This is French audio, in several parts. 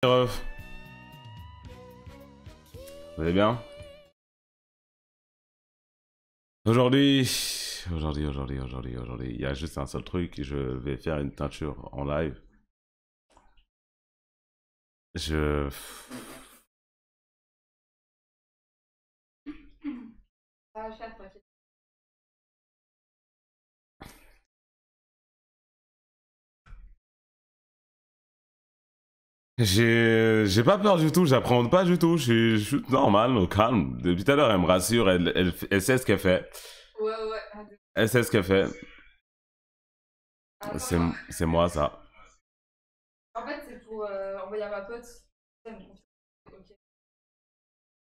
Ref. Vous allez bien? Aujourd'hui, il y a juste un seul truc, je vais faire une teinture en live. Je... Ça va faire, t'inquiète. J'ai pas peur du tout, j'appréhende pas du tout, je suis normal, au calme. Depuis tout à l'heure, elle me rassure, elle sait ce qu'elle fait. Ouais, ouais. Elle sait ce qu'elle fait. Attends, C'est moi, ça. en fait, c'est pour envoyer à ma pote. Elle me confirme. Ok.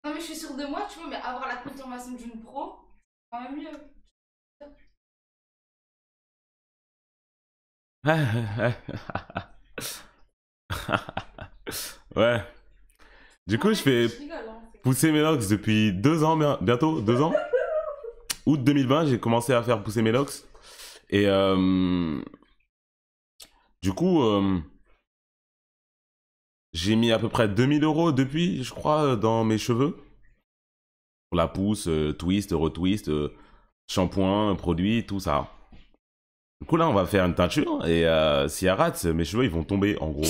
Non, mais je suis sûre de moi, tu vois, mais avoir la confirmation d'une pro, c'est quand même mieux. Ouais. Du coup, je fais Je rigole, hein. pousser mes locks depuis 2 ans, bientôt 2 ans. Août 2020, j'ai commencé à faire pousser mes locks. Et du coup, j'ai mis à peu près 2000 € depuis, je crois, dans mes cheveux. Pour la pousse, twist, retwist, shampoing, produit, tout ça. Du coup, là, on va faire une teinture. Et si elle rate, mes cheveux, ils vont tomber, en gros.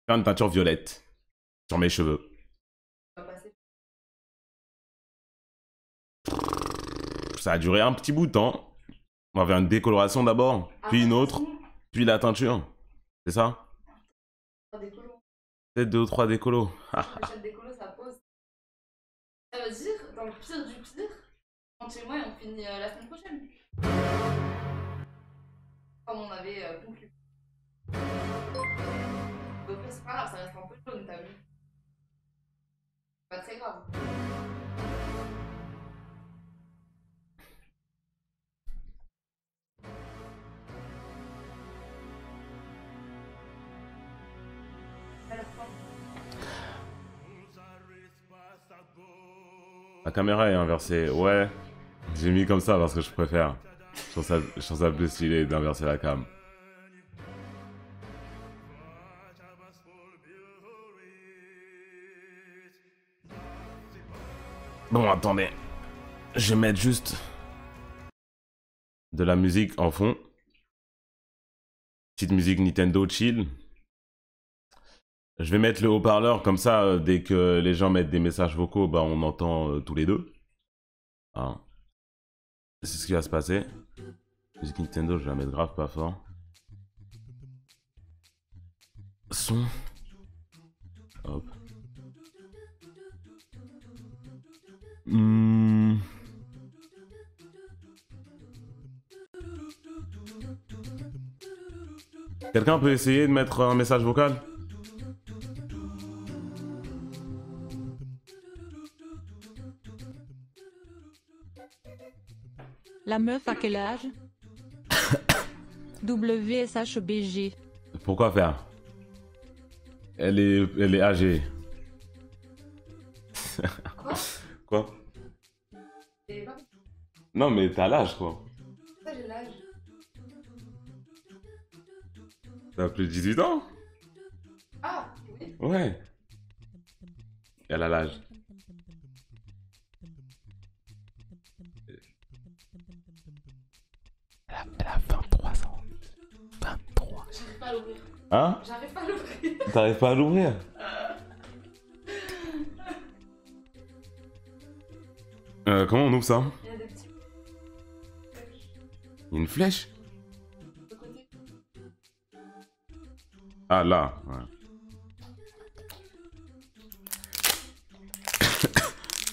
Faire une teinture violette sur mes cheveux. Ça va passer. Ça a duré un petit bout de temps. On va faire une décoloration d'abord, puis une autre, puis la teinture. C'est ça? Des colos. Peut-être 2 ou 3 décolos. L'échelle des colos, ça pose. Ça veut dire, dans le pire du pire, on chez moi et on finit la semaine prochaine. Comme on avait conclu. Donc, c'est pas grave, ça reste un peu jaune, t'as vu? Pas très grave. La caméra est inversée. Ouais, j'ai mis comme ça parce que je préfère. Je trouve ça plus stylé d'inverser la cam. Bon, attendez. Je vais mettre juste de la musique en fond. Petite musique Nintendo chill. Je vais mettre le haut-parleur comme ça, dès que les gens mettent des messages vocaux, bah on entend tous les deux. Hein. C'est ce qui va se passer. Musique Nintendo, je vais la mettre grave pas fort. Son. Hop. Quelqu'un peut essayer de mettre un message vocal? La meuf à quel âge? WSHBG. Pourquoi faire? Elle est âgée. Quoi? Quoi? Et pas Non mais t'as l'âge quoi. ça, j'ai l'âge. T'as plus de 18 ans? Ah, oui. Ouais. Elle a l'âge. Elle a 23 ans. 23. J'arrive pas à l'ouvrir. Hein? J'arrive pas à l'ouvrir. T'arrives pas à l'ouvrir? Comment on ouvre ça? Il y a des petits. Il y a une flèche? De côté. Ah là, ouais.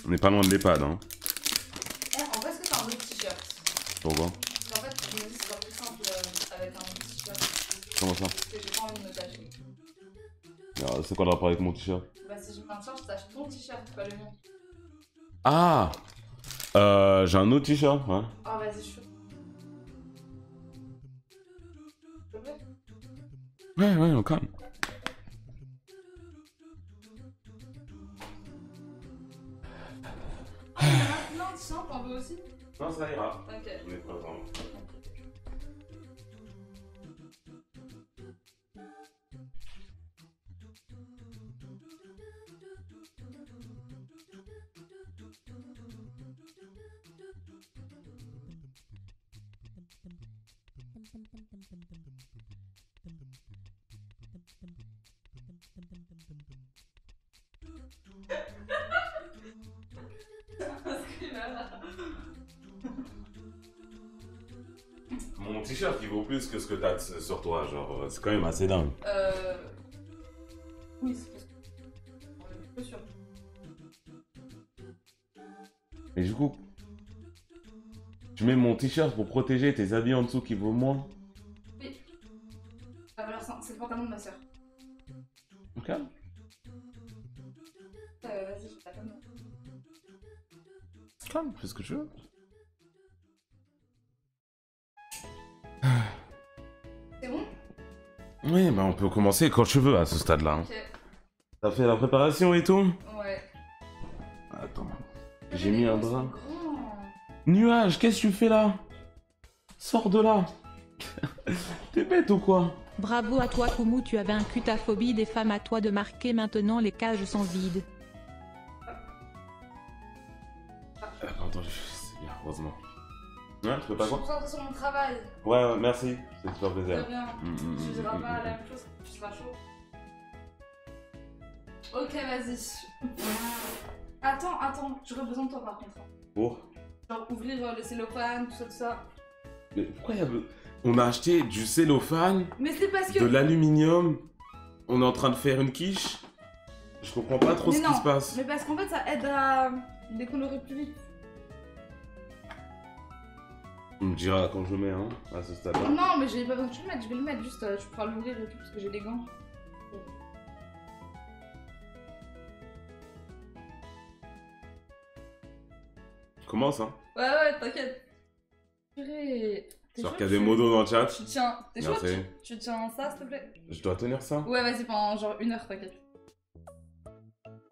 On n'est pas loin de l'EHPAD, hein. Eh, en vrai, est-ce que t'as un autre t-shirt? Pourquoi? En fait, je me dis que c'est pas plus simple avec un autre t-shirt. Comment ça? Parce que j'ai pas envie de me tâcher. Alors, c'est quoi le rapport avec mon t-shirt? Bah, si je mets un t-shirt, je tâche ton t-shirt, pas le mien. Ah! J'ai un autre t-shirt, ouais. Ah, vas-y, je suis. S'il te plaît. Ouais, on calme. Non, tu sens, t'en veux aussi? Non, ça ira. Ok. On est pas Mon t-shirt il vaut plus que ce que t'as sur toi, genre c'est quand même assez dingue. Oui, c'est parce que. On est peu sûr. Et du coup, tu mets mon t-shirt pour protéger tes habits en dessous qui vaut moins. Oui. Alors, c'est le pantalon de ma soeur. Ok. Vas-y, je t'attends. Calme, fais ce que tu veux. C'est bon? Oui, bah on peut commencer quand tu veux à ce stade-là. Ok. T'as fait la préparation et tout? Ouais. Attends, j'ai mis un drap. Grand. Nuage, qu'est-ce que tu fais là? Sors de là. T'es bête ou quoi? Bravo à toi Kumu, tu as vaincu ta phobie des femmes, à toi de marquer maintenant les cages sont vides. Attends, c'est bien, heureusement. Ouais, tu peux Je pas suis quoi? concentrée sur mon travail. Ouais, merci, c'est super De plaisir. rien. Tu diras pas la même chose quand tu seras chaud. Ok, vas-y. Attends, j'aurais besoin de toi par contre. Pour? Genre ouvrir le cellophane, tout ça. Mais pourquoi il y a... On a acheté du cellophane, Mais c'est parce que. de l'aluminium, on est en train de faire une quiche. Je comprends pas trop Mais ce non, qui se passe. Mais parce qu'en fait, ça aide à décolorer plus vite. Tu me diras quand je le mets, hein, à ce stade-là. Non, mais j'ai pas besoin que tu le mettes, je vais le mettre, juste tu pourras l'ouvrir et tout parce que j'ai des gants. Commence, hein. Ouais, t'inquiète. Purée. T'es Genre chaud, qu'il y a des modos dans le chat. Tu tiens. T'es chaud? Merci. Tu tiens ça, s'il te plaît? Je dois tenir ça? Ouais, vas-y, pendant genre 1 heure, t'inquiète.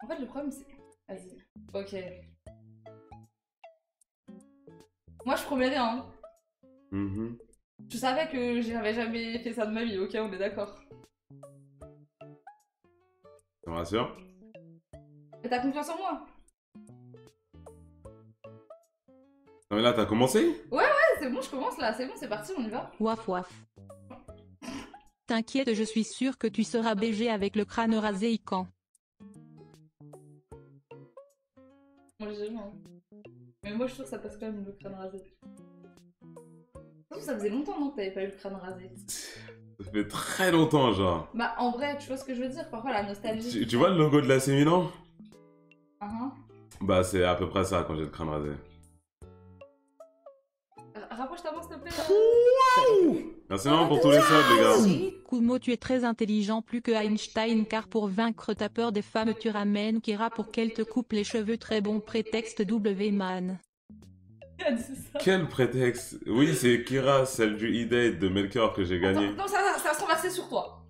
En fait, le problème, c'est. Vas-y. Ok. Moi, je promets rien. Hein. Mhm. Tu savais que j'avais jamais fait ça de ma vie, ok? On est d'accord. Ça me rassure? Mais t'as confiance en moi? Non mais là, t'as commencé? Ouais, c'est bon, je commence là, c'est bon, c'est parti, on y va. Waf waf. T'inquiète, je suis sûre que tu seras BG avec le crâne rasé Ican. Moi, j'ai jamais. Hein. Mais moi, je trouve que ça passe quand même le crâne rasé. Ça faisait longtemps, non, que t'avais pas eu le crâne rasé. Ça fait très longtemps, genre. Bah, en vrai, tu vois ce que je veux dire? Parfois, la nostalgie. Tu vois le logo de la Sémilan? Bah, c'est à peu près ça quand j'ai le crâne rasé. Rapproche ta main, s'il te plaît. Merci vraiment pour tous les subs, les gars. Kumo, tu es très intelligent, plus que Einstein, car pour vaincre ta peur des femmes, tu ramènes Kira pour qu'elle te coupe les cheveux. Très bon prétexte, W-Man. Quel prétexte? Oui, c'est Kira, celle du E-Date de Melchior que j'ai gagné. Non, ça va se renverser sur toi.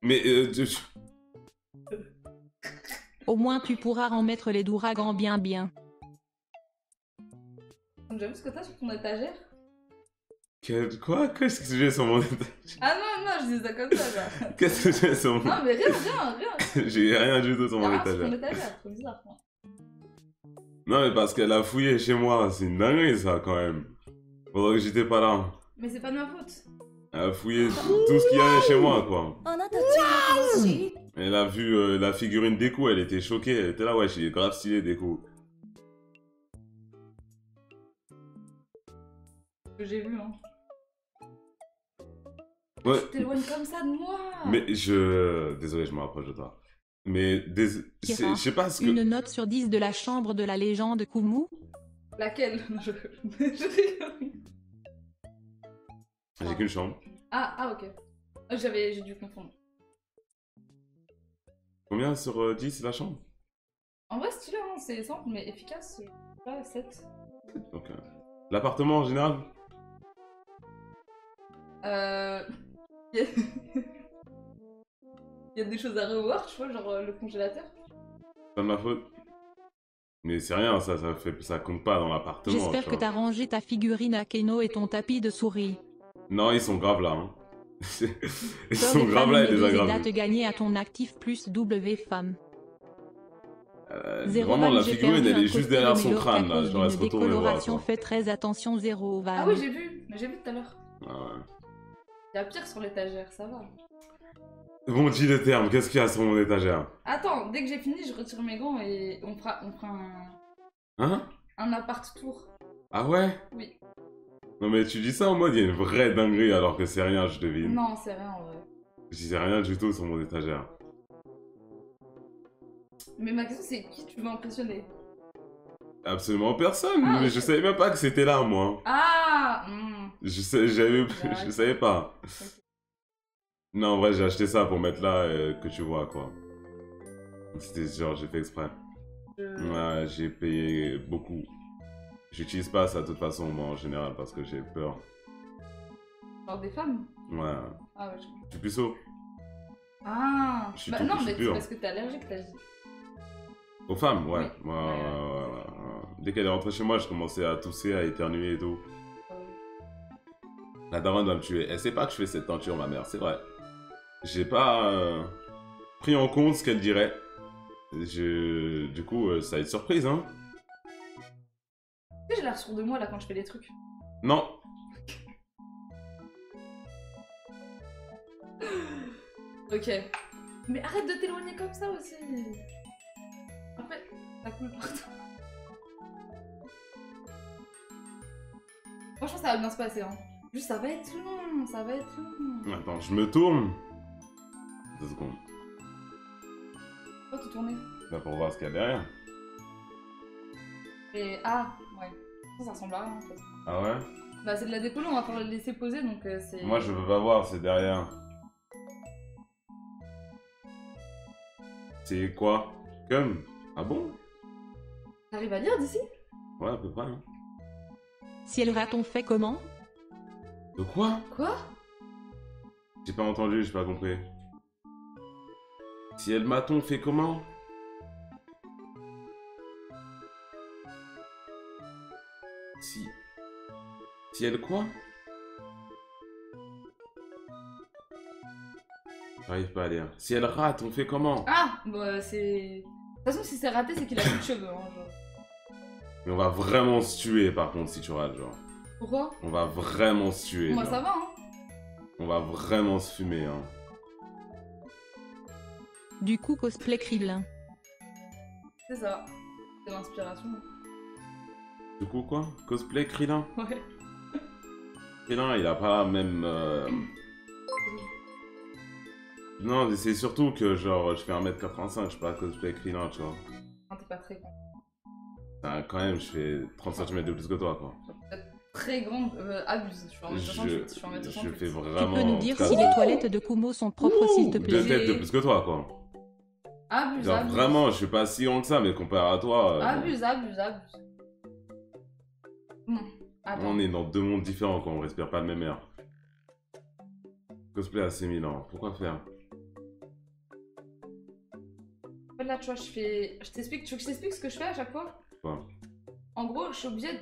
Mais, Au moins tu pourras en mettre les douragans bien. J'ai vu ce que t'as sur ton étagère? Quoi? Qu'est-ce que j'ai sur mon étagère? Ah non, je dis ça comme ça, là. Qu'est-ce que j'ai sur mon... Non, mais rien. J'ai rien du tout sur mon Rien sur ton étagère. étagère, trop bizarre. Quoi. Non, mais parce qu'elle a fouillé chez moi, c'est une dinguerie ça quand même. Pendant que j'étais pas là. Mais c'est pas de ma faute. Elle a fouillé tout ce qu'il y avait chez moi, quoi. Elle a vu la figurine Deku, elle était choquée. Elle était là, ouais, j'ai grave stylé Deku. Que j'ai vu, hein. Ouais. Tu t'éloignes comme ça de moi. Mais désolé, je me rapproche de toi. Mais Kira, je sais pas ce que... Une note sur 10 de la chambre de la légende Kumu. Laquelle? Je rigole. J'ai qu'une chambre. Ah, ok. J'ai dû confondre. Combien sur 10 la chambre? En vrai, stylé, hein, c'est simple mais efficace. Ouais, 7. Donc, l'appartement en général? Il y a des choses à revoir, tu vois, genre le congélateur. C'est pas de ma faute. Mais c'est rien, ça compte pas dans l'appartement. J'espère tu que vois. t'as rangé ta figurine à Keno et ton tapis de souris. Non, ils sont graves là. Hein. Ils Sors sont des graves femmes là et et les des aggravés. dates gagnées à ton actif plus W femme. Zéro Vraiment, van, la j'ai figurine, perdu elle un est juste côté derrière de son mes crâne locks à là. cause Genre, elle se d'une retourne et voir. décoloration, fais très attention, zéro van. Ah oui, j'ai vu tout à l'heure. Ah ouais. Il y a pire sur l'étagère, ça va. Bon, dis le terme, qu'est-ce qu'il y a sur mon étagère? Attends, dès que j'ai fini, je retire mes gants et on fera Hein? un appart tour. Ah ouais? Oui. Non mais tu dis ça en mode il y a une vraie dinguerie alors que c'est rien, je devine. Non, c'est rien en vrai. Je disais rien du tout sur mon étagère. Mais ma question, c'est qui tu veux impressionner? Absolument personne, Ah, mais ok. je savais même pas que c'était là moi. Ah Je savais pas. Non, en vrai, j'ai acheté ça pour mettre là que tu vois quoi. C'était genre, j'ai fait exprès. Ouais, j'ai payé beaucoup. J'utilise pas ça de toute façon, moi, en général, parce que j'ai peur. Genre des femmes? Ouais. Ah ouais, je comprends. Je suis puceau. Ah Je suis bah tout- non, je suis mais c'est pur. parce que t'es allergique, t'as dit. Aux femmes, ouais. Oui. Ouais. Dès qu'elle est rentrée chez moi, je commençais à tousser, à éternuer et tout. La daronne va me tuer. Elle sait pas que je fais cette teinture, ma mère, c'est vrai. J'ai pas pris en compte ce qu'elle dirait. Du coup, ça va être surprise, hein. Tu sais, j'ai l'air sourd de moi là quand je fais des trucs. Non. Ok. Mais arrête de t'éloigner comme ça aussi. Après, ça coule partout. Franchement, ça va bien se passer, hein. Juste, ça va être long, ça va être long. Attends, je me tourne. 2 secondes. Pourquoi te tourner? Là, pour voir ce qu'il y a derrière. Et ah, ouais. Ça ressemble à rien en fait. Ah ouais? Bah, c'est de la déco, on va falloir le laisser poser donc c'est. Moi, je veux pas voir, c'est derrière. C'est quoi? Comme? Ah bon? T'arrives à lire d'ici? Ouais, à peu près. Hein. Ciel raton fait comment? De quoi? Quoi? J'ai pas entendu, j'ai pas compris. Si elle maton fait comment? Si elle quoi? J'arrive pas à lire. Si elle rate, on fait comment? Ah, bah c'est. De toute façon, si c'est raté, c'est qu'il a plus de cheveux, hein, genre. Mais on va vraiment se tuer par contre si tu rates, genre. Pourquoi? On va vraiment se tuer. Moi, genre. ça va, hein. On va vraiment se fumer, hein. Du coup cosplay Krillin. C'est ça. C'est l'inspiration. Du coup, quoi? Cosplay Krillin? Ouais. Krillin, il a pas la même. Non, mais c'est surtout que, genre, je fais 1m85, je suis pas cosplay Krillin, tu vois. Non, t'es pas très grand. Enfin, quand même, je fais 30 cm de plus que toi, quoi. Peut-être très grande, abuse. Je suis en 1m68, je suis en 1m68. Je fais Tu vraiment. peux nous dire très- si les toilettes de Kumo sont propres s'il te plaît? 2 têtes de plus que toi, quoi. Abuse, Genre, abuse. vraiment, je suis pas si grand que ça, mais comparé à toi. Abuse, abuse, abuse. Attends. On est dans 2 mondes différents, quoi. On respire pas le même air. Cosplay à 6000 ans. Pourquoi faire? En fait, là, tu vois, je fais. Je t'explique. Tu veux que je t'explique ce que je fais à chaque fois? Quoi? En gros, je suis obligée de.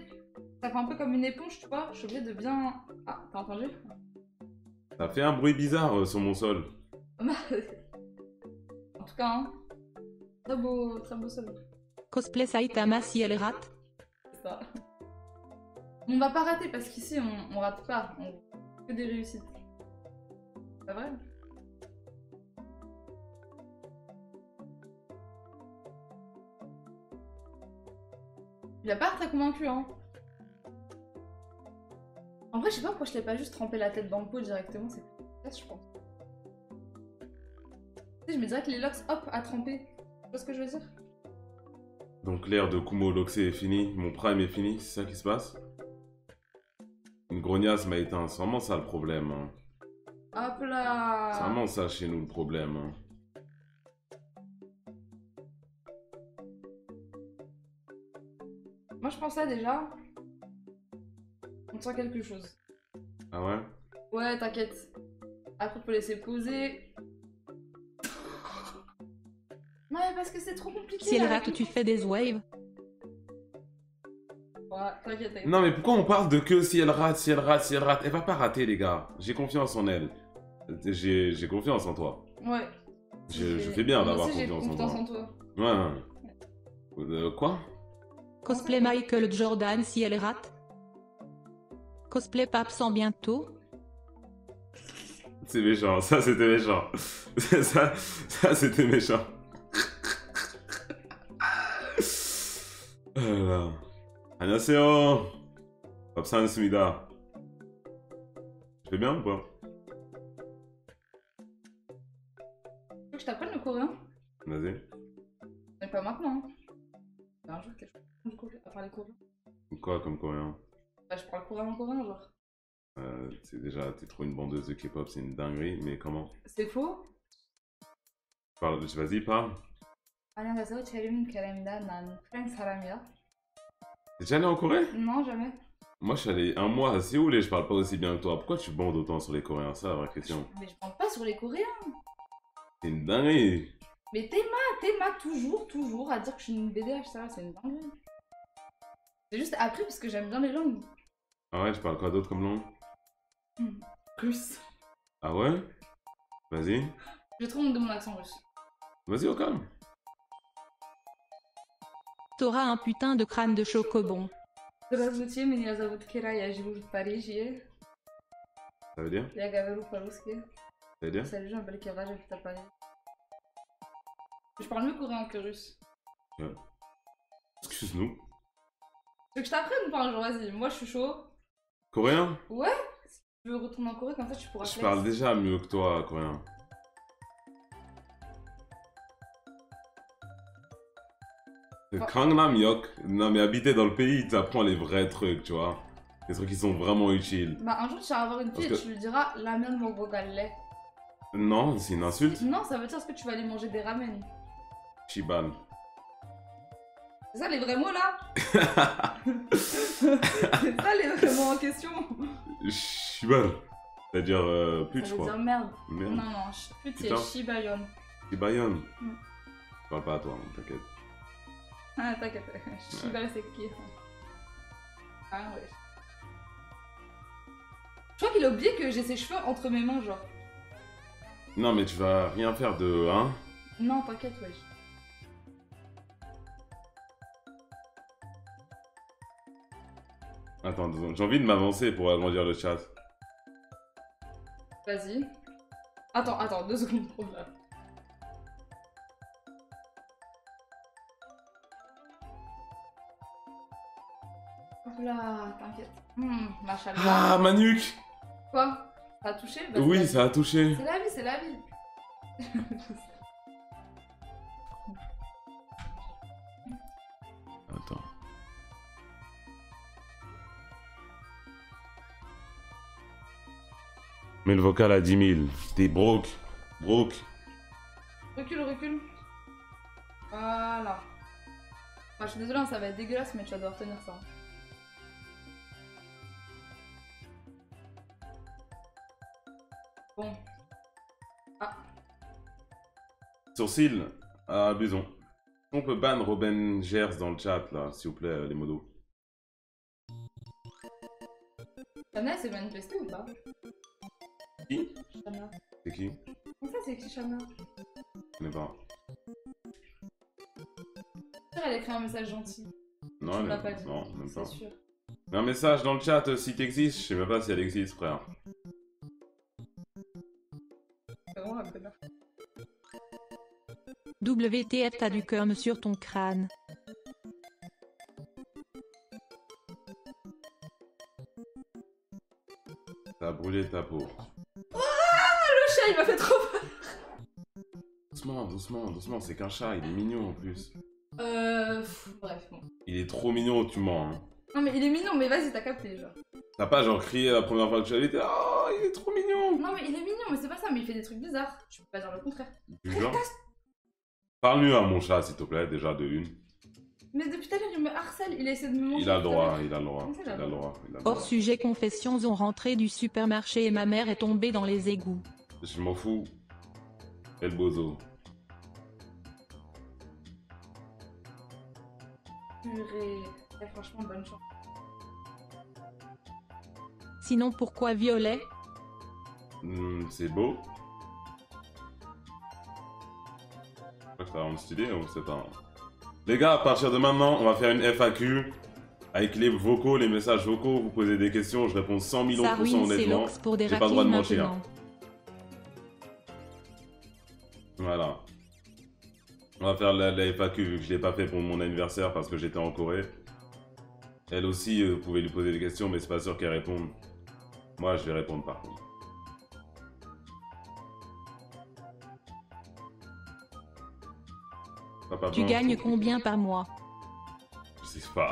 Ça fait un peu comme une éponge, tu vois. Je suis obligée de bien. Ah, t'as entendu? Ça fait un bruit bizarre sur mon sol. En tout cas, hein. Très beau sol. Cosplay Saitama si elle rate. C'est ça. On va pas rater parce qu'ici, on rate pas. On fait que des réussites. C'est vrai? Il a pas l'air très convaincu, hein. En vrai, je sais pas pourquoi je l'ai pas juste trempé la tête dans le pot directement, c'est plus efficace, je pense. Tu sais, je me dirais que les locks, hop, à tremper. Tu vois ce que je veux dire? Donc l'ère de Kumo Loxé est finie, mon prime est fini, c'est ça qui se passe? Une grognasse m'a éteint, c'est vraiment ça le problème. Hein. Hop là! C'est vraiment ça chez nous le problème. Hein. Moi, je pensais déjà. On sent quelque chose. Ah ouais? Ouais, t'inquiète. Après, faut laisser poser. Non, mais parce que c'est trop compliqué. Si elle là, rate, avec tu le fais des waves. Ouais, t'inquiète. Non mais pourquoi on parle de que si elle rate, si elle rate, si elle rate? Elle va pas rater les gars. J'ai confiance en elle. J'ai confiance en toi. Ouais. Je fais bien Moi d'avoir aussi, j'ai confiance en toi. toi. Ouais. Quoi? Cosplay Michael Jordan si elle rate. Cosplay Pape sans bientôt. C'est méchant, ça c'était méchant. Ça c'était méchant. 안녕하세요. 밥 사왔습니다. Je fais bien ou pas? Tu veux que je t'apprenne le coréen? Vas-y. Mais pas maintenant. Un jour, quelque chose à parler coréen. Quoi comme coréen? Bah, je parle coréen en coréen, genre. C'est déjà, t'es trop une bandeuse de K-pop, c'est une dinguerie, mais comment? C'est faux? Vas-y, parle. 안녕하세요, 제림 케렘입니다. 난 프랑스 사람이야. T'es déjà allé en Corée? Non, jamais. Moi, je suis allé un mois à Séoul et je parle pas aussi bien que toi. Pourquoi tu bandes autant sur les Coréens? Ça, la vraie question. Mais je parle pas sur les coréens. C'est une dinguerie. Mais Théma, toujours à dire que je suis une BDH, ça, c'est une dinguerie. J'ai juste appris parce que j'aime bien les langues. Ah ouais, je parle quoi d'autre comme langue? Russe. Ah ouais? Vas-y. J'ai trop honte de mon accent russe. Vas-y, au calme. T'auras un putain de crâne de chocobon. Здравствуйте, меня зовут Кира, я живу в Париже. Ça veut dire? Я говорю по-русски. Ça veut dire? Salut, je m'appelle Kira, j'habite à Paris. Je parle mieux coréen que russe. Excuse-nous. Tu veux que je t'apprenne ou pas un jour? Vas-y, moi je suis chaud. Coréen? Ouais? Si tu veux retourner en Corée, comme ça tu pourras Je flex. parle déjà mieux que toi, coréen. Gangnam-yeok. Non, mais habiter dans le pays, t'apprends les vrais trucs, tu vois. Les trucs qui sont vraiment utiles. Bah un jour tu vas avoir une fille Parce et tu lui diras la même mogogalle. Non, c'est une insulte. Non, ça veut dire est-ce que tu vas aller manger des ramen? Chiban. C'est ça les vrais mots là? C'est ça les vrais mots en question? Chiban. C'est-à-dire pute, je Ça veut crois. dire merde. Merde. Non, pute c'est Putain. Shibayon. Chibayon. Mm. Je parle pas à toi, t'inquiète. Ah t'inquiète, Shiba c'est qui? Ah ouais. Je crois qu'il a oublié que j'ai ses cheveux entre mes mains genre. Non, mais tu vas rien faire de... Hein? Non, t'inquiète, wesh. Attends, 2 secondes. J'ai envie de m'avancer pour agrandir le chat. Vas-y. Attends, 2 secondes pour là. Hop là, t'inquiète. Machallah. Ah, ma nuque! Quoi? Ça a touché? Bah, Oui, c'est ça a touché. la vie, c'est la vie. Attends. Mets le vocal à 10 000. T'es broke. Broke. Recule. Voilà. Ah, je suis désolée, hein, ça va être dégueulasse, mais tu vas devoir tenir ça. Bon. Ah, Sourcil. Ah, abusons. On peut ban Robin Gers dans le chat, là, s'il vous plaît, les modos. Shana, c'est manifesté ou pas? Qui? Shana. C'est qui? Comment ça, c'est qui Shana? Je connais pas. Elle a écrit un message gentil. Non, Tu elle l'as pas dit. Non, même pas. C'est sûr. Mets un message dans le chat si t'existes. Je sais même pas si elle existe, frère. C'est vraiment un connard. WTF, t'as du cum sur ton crâne. Ça a brûlé ta peau. Le chat, il m'a fait trop peur. Doucement, c'est qu'un chat, il est mignon en plus. Bref, bon. Il est trop mignon, tu mens. Hein. Non, mais il est mignon, mais vas-y, t'as capté, genre. T'as pas genre crié la première fois que tu l'as vu, t'es oh, il est trop mignon. Non, mais il est mignon, mais c'est pas ça, mais il fait des trucs bizarres. Je peux pas dire le contraire. Du genre. Parle mieux à mon chat, s'il te plaît, déjà de une. Mais depuis tout à l'heure, il me harcèle, il essaie de me manger. Il a le tout à droit, l'heure. il a le droit. Comment ça, Il a le droit. Il a le Hors droit. sujet confessions, on rentrait du supermarché et ma mère est tombée dans les égouts. Je m'en fous. El bozo. Purée. Eh, franchement, bonne chance. Sinon pourquoi violet? C'est beau. Je crois que ça rend stylé ou c'est pas. Les gars, à partir de maintenant, on va faire une FAQ. Avec les vocaux, les messages vocaux, vous posez des questions, je réponds 100 000 Ça % ruine ses honnêtement. locks pour des J'ai pas le droit de raquilles mentir. maintenant. Voilà. On va faire la FAQ vu que je l'ai pas fait pour mon anniversaire parce que j'étais en Corée. Elle aussi, vous pouvez lui poser des questions, mais c'est pas sûr qu'elle réponde. Moi, je vais répondre par contre. Papa Tu Blanc, gagnes combien par mois? Je sais pas.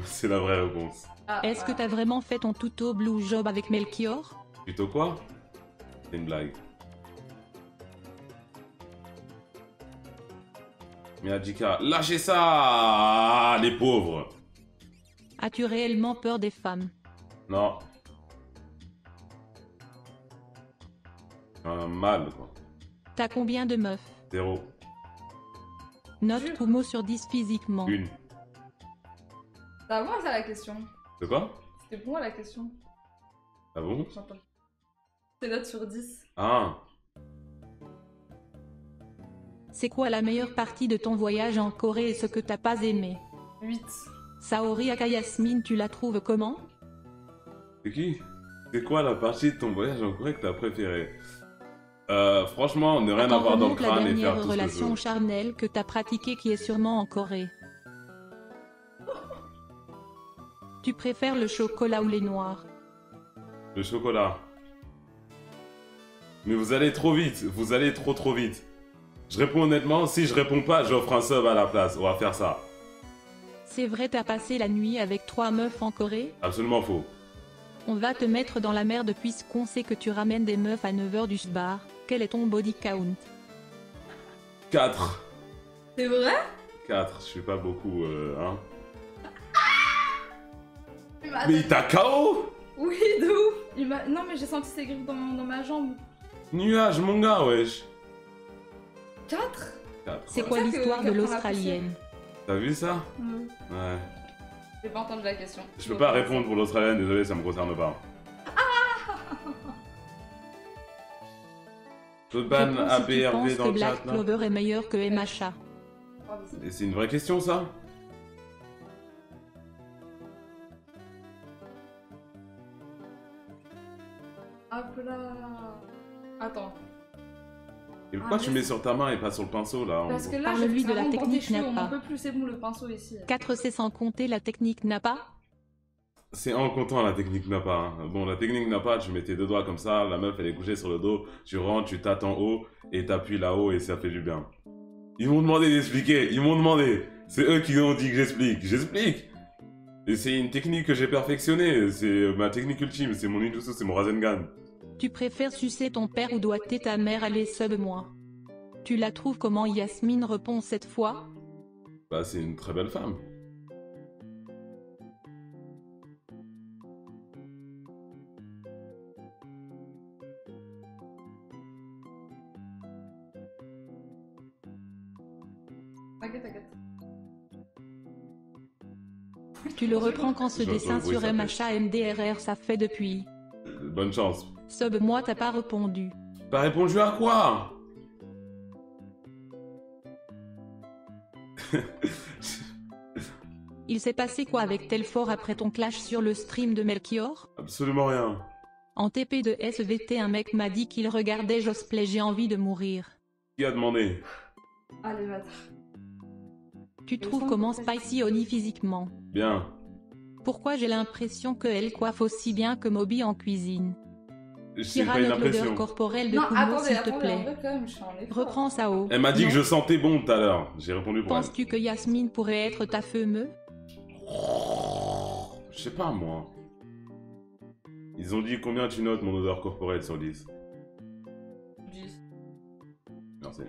C'est la vraie réponse. Ah, Est-ce que t'as vraiment fait ton tuto Blue Job avec Melchior? Plutôt quoi? C'est une blague. Miyajika, lâchez ça, les pauvres. As-tu réellement peur des femmes? Non. Mal, quoi. T'as combien de meufs? 0. Note Kumo sur 10 physiquement. Une. C'est à moi ça la question. De quoi? C'était pour moi la question. Ah bon? J'entends. C'est note sur 10. Ah. C'est quoi la meilleure partie de ton voyage en Corée et ce que t'as pas aimé? 8. Saori Akayasmine, tu la trouves comment? C'est qui? C'est quoi la partie de ton voyage en Corée que t'as préférée? Franchement, ne rien Attends, avoir dans le remonte la crâne et faire dernière tout ce que je relation veux. charnelle que t'as pratiquée qui est sûrement en Corée. Tu préfères le chocolat ou les noirs? Le chocolat. Mais vous allez trop vite, vous allez trop vite. Je réponds honnêtement, si je réponds pas, j'offre un sub à la place. On va faire ça. C'est vrai, t'as passé la nuit avec 3 meufs en Corée? Absolument faux. On va te mettre dans la merde puisqu'on sait que tu ramènes des meufs à 9h du bar. Quel est ton body count? 4. C'est vrai? 4, je suis pas beaucoup, hein. attends. Mais il t'a KO? Oui, de ouf. Non mais j'ai senti ses griffes dans ma jambe. Nuage, mon gars, wesh. 4? 4. C'est ouais. quoi C'est ça que- l'histoire de qu'elle prend la l'Australienne? T'as vu ça? Ouais. J'ai pas entendu la question. Je peux pas répondre pour l'Australienne, désolé, ça me concerne pas. Je ban Réponds si tu APRV penses dans que le Black chat là. Clover est meilleur que MHA. Et c'est une vraie question ça? Hop là. Attends. Et pourquoi Ah, tu mais mets sur ta main et pas sur le pinceau là? Parce que là, Parle-lui ça de la rentre dans tes technique cheveux, on Napa. n'en peut plus, c'est bon le pinceau ici. 4 c'est sans compter la technique Napa. C'est en comptant la technique Napa. Hein. Bon, la technique Napa, tu mets tes deux doigts comme ça, la meuf elle est couchée sur le dos, tu rentres, tu tâtes en haut et t'appuies là-haut et ça fait du bien. Ils m'ont demandé d'expliquer, ils m'ont demandé. C'est eux qui ont dit que j'explique. J'explique. Et c'est une technique que j'ai perfectionnée. C'est ma technique ultime, c'est mon ninjutsu, c'est mon Rasengan. Tu préfères sucer ton père ou doigter ta mère? Allez, sub-moi. Tu la trouves comment? Yasmine répond cette fois. Bah, c'est une très belle femme. T'inquiète, t'inquiète. Tu le reprends quand ce Je- dessin oui, sur ça fait. MHA MDRR ça fait depuis. Bonne chance. Sub-moi, t'as pas répondu. T'as répondu à quoi? Il s'est passé quoi avec Telfort après ton clash sur le stream de Melchior? Absolument rien. En TP de SVT, un mec m'a dit qu'il regardait Josplay, j'ai envie de mourir. Qui a demandé? Allez, va. Tu trouves comment Spicy Oni physiquement? Bien. Pourquoi j'ai l'impression qu'elle coiffe aussi bien que Moby en cuisine? C'est Kira pas une note l'odeur impression. corporelle de Non, Kumo attendez, s'il te attendez, en plaît. vrai, quand même, je fais un effort. Reprends ça haut. Elle m'a dit Non. que je sentais bon tout à l'heure. J'ai répondu pour elle. Penses-tu que Yasmine pourrait être ta feu-meu? Je sais pas moi. Ils ont dit combien tu notes mon odeur corporelle sur 10. 10. Merci.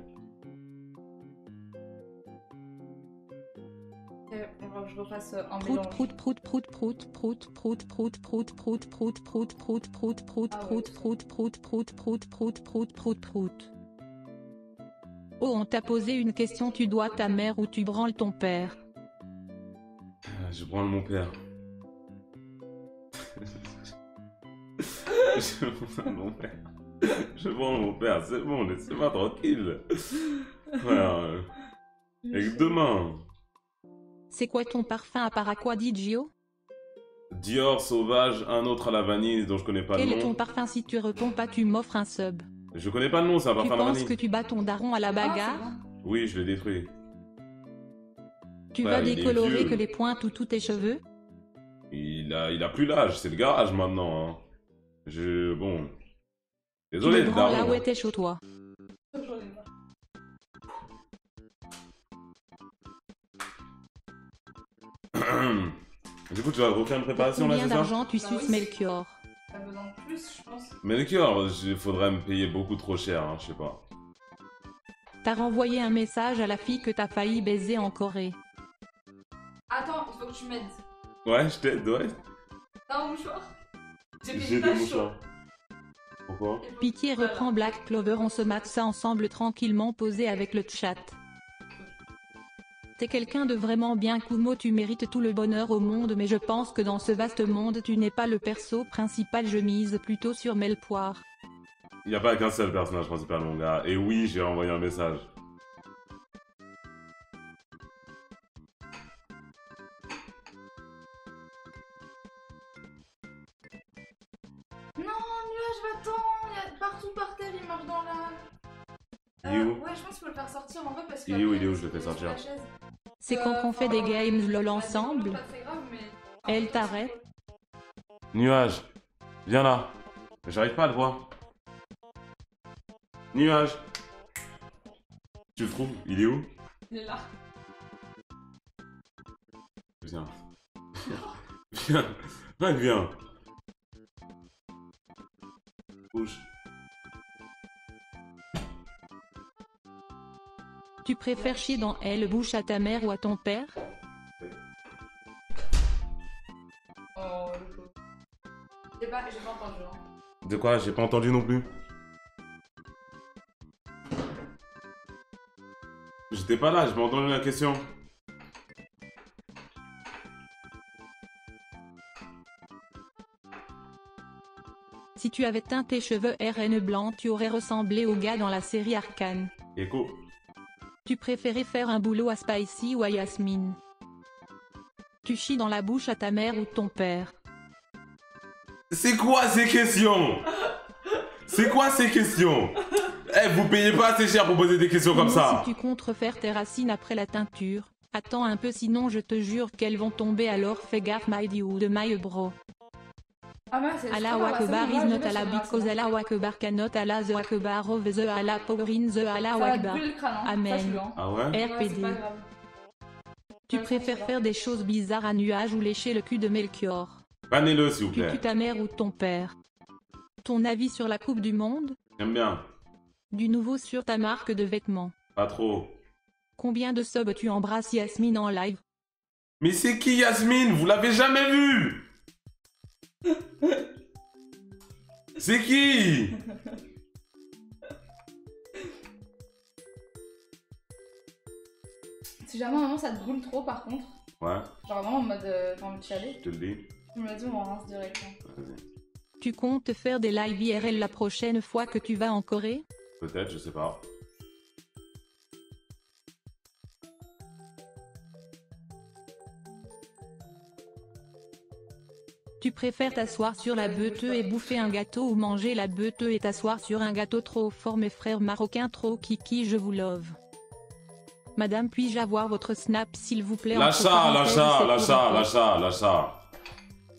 On va que je refasse un Prout mélange. prout prout prout prout prout prout prout prout prout prout prout prout prout prout Ah ouais. prout prout prout prout prout prout prout prout prout. Oh, on t'a posé une question, tu dois ta mère ou tu branles ton père? Je branle mon père. Je branle mon père. Je branle mon père, c'est bon, laissez-moi tranquille. Ouais, avec deux mains. C'est quoi ton parfum à part quoi, Gio? Dior, Sauvage, un autre à la vanille dont je connais pas Quel le est ton nom. parfum? Si tu réponds pas, tu m'offres un sub. Je connais pas le nom, c'est un Tu parfum à la penses vanille. que tu bats ton daron à la Ah, bagarre? c'est bon. Oui, je l'ai détruit. Tu Ouais, vas il est décolorer vieux. que les pointes ou tous tes cheveux? Il a plus l'âge, c'est le garage maintenant. Hein. Bon. Tu Désolé, me le branles là daron. où était chaud toi. J'en ai pas. Du coup, tu vas refaire une préparation là, Combien c'est ça? d'argent tu Bah suces oui. Melchior? T'as besoin de plus, je pense. Melchior, il faudrait me payer beaucoup trop cher, hein, je sais pas. T'as renvoyé un message à la fille que t'as failli baiser en Corée. Attends, il faut que tu m'aides. Ouais, je t'aide, ouais. T'as un mouchoir? J'ai des mouchoirs. Pourquoi? Pitié, reprends Black Clover, on se mate ça ensemble tranquillement posé avec le chat. T'es quelqu'un de vraiment bien, Kumo, tu mérites tout le bonheur au monde, mais je pense que dans ce vaste monde tu n'es pas le perso principal, je mise plutôt sur Melpoire. Il n'y a pas qu'un seul personnage principal, mon gars. Et oui, j'ai envoyé un message. Non, nuage, va-t'en. Il y a partout par terre, il marche dans la... Il est où? Ouais, je pense qu'il faut le faire sortir en vrai parce que... Il est où, il est où, je le fais sortir. C'est quand qu'on fait des games lol ensemble? Pas très grave, mais... Elle t'arrête? Nuage, viens là. J'arrive pas à le voir. Nuage. Tu le trouves? Il est où? Il est là. Viens. Viens. Ouais, viens. Bouge. Tu préfères chier dans elle bouche à ta mère ou à ton père? Oh, le pauvre. J'ai pas entendu. Hein. De quoi? J'ai pas entendu non plus. J'étais pas là, j'ai pas entendu la question. Si tu avais teint tes cheveux RN blancs, tu aurais ressemblé au gars dans la série Arcane. Écho. Tu préférais faire un boulot à Spicy ou à Yasmine? Tu chies dans la bouche à ta mère ou ton père? C'est quoi ces questions? C'est quoi ces questions? Eh, vous payez pas assez cher pour poser des questions comme Sinon, ça. si tu comptes refaire tes racines après la teinture, attends un peu, sinon je te jure qu'elles vont tomber, alors fais gaffe my dude, my bro. Ah ouais, c'est Allah Akbar is not Allah because Allah Akbar cannot Allah the Akbar of the Allah power in the Allah Ça va te Akbar. brûler le crâne, hein. Amen. Sache-le, hein. Ah ouais? Ouais, c'est RPD. pas grave. Tu préfères faire des choses bizarres à Nuage ou lécher le cul de Melchior? Bannez-le s'il vous Tu plaît. tues ta mère ou ton père? Ton avis sur la Coupe du Monde? J'aime bien. Du nouveau sur ta marque de vêtements? Pas trop. Combien de subs tu embrasses Yasmine en live? Mais c'est qui Yasmine? Vous l'avez jamais vue? C'est qui? Si jamais à un moment ça te brûle trop par contre, Ouais, genre vraiment en mode t'as envie de chialer, je te le dis. tu me le dis, on rince direct. Hein. Vas-y. Tu comptes faire des lives IRL la prochaine fois que tu vas en Corée? Peut-être, je sais pas. Tu préfères t'asseoir sur la beuteux et bouffer un gâteau ou manger la beuteux et t'asseoir sur un gâteau trop fort? Mes frères marocains trop kiki, je vous love. Madame, puis-je avoir votre snap s'il vous plaît? entre L'achat, parenthèses, l'achat, c'est pour l'achat, un pote. l'achat, l'achat.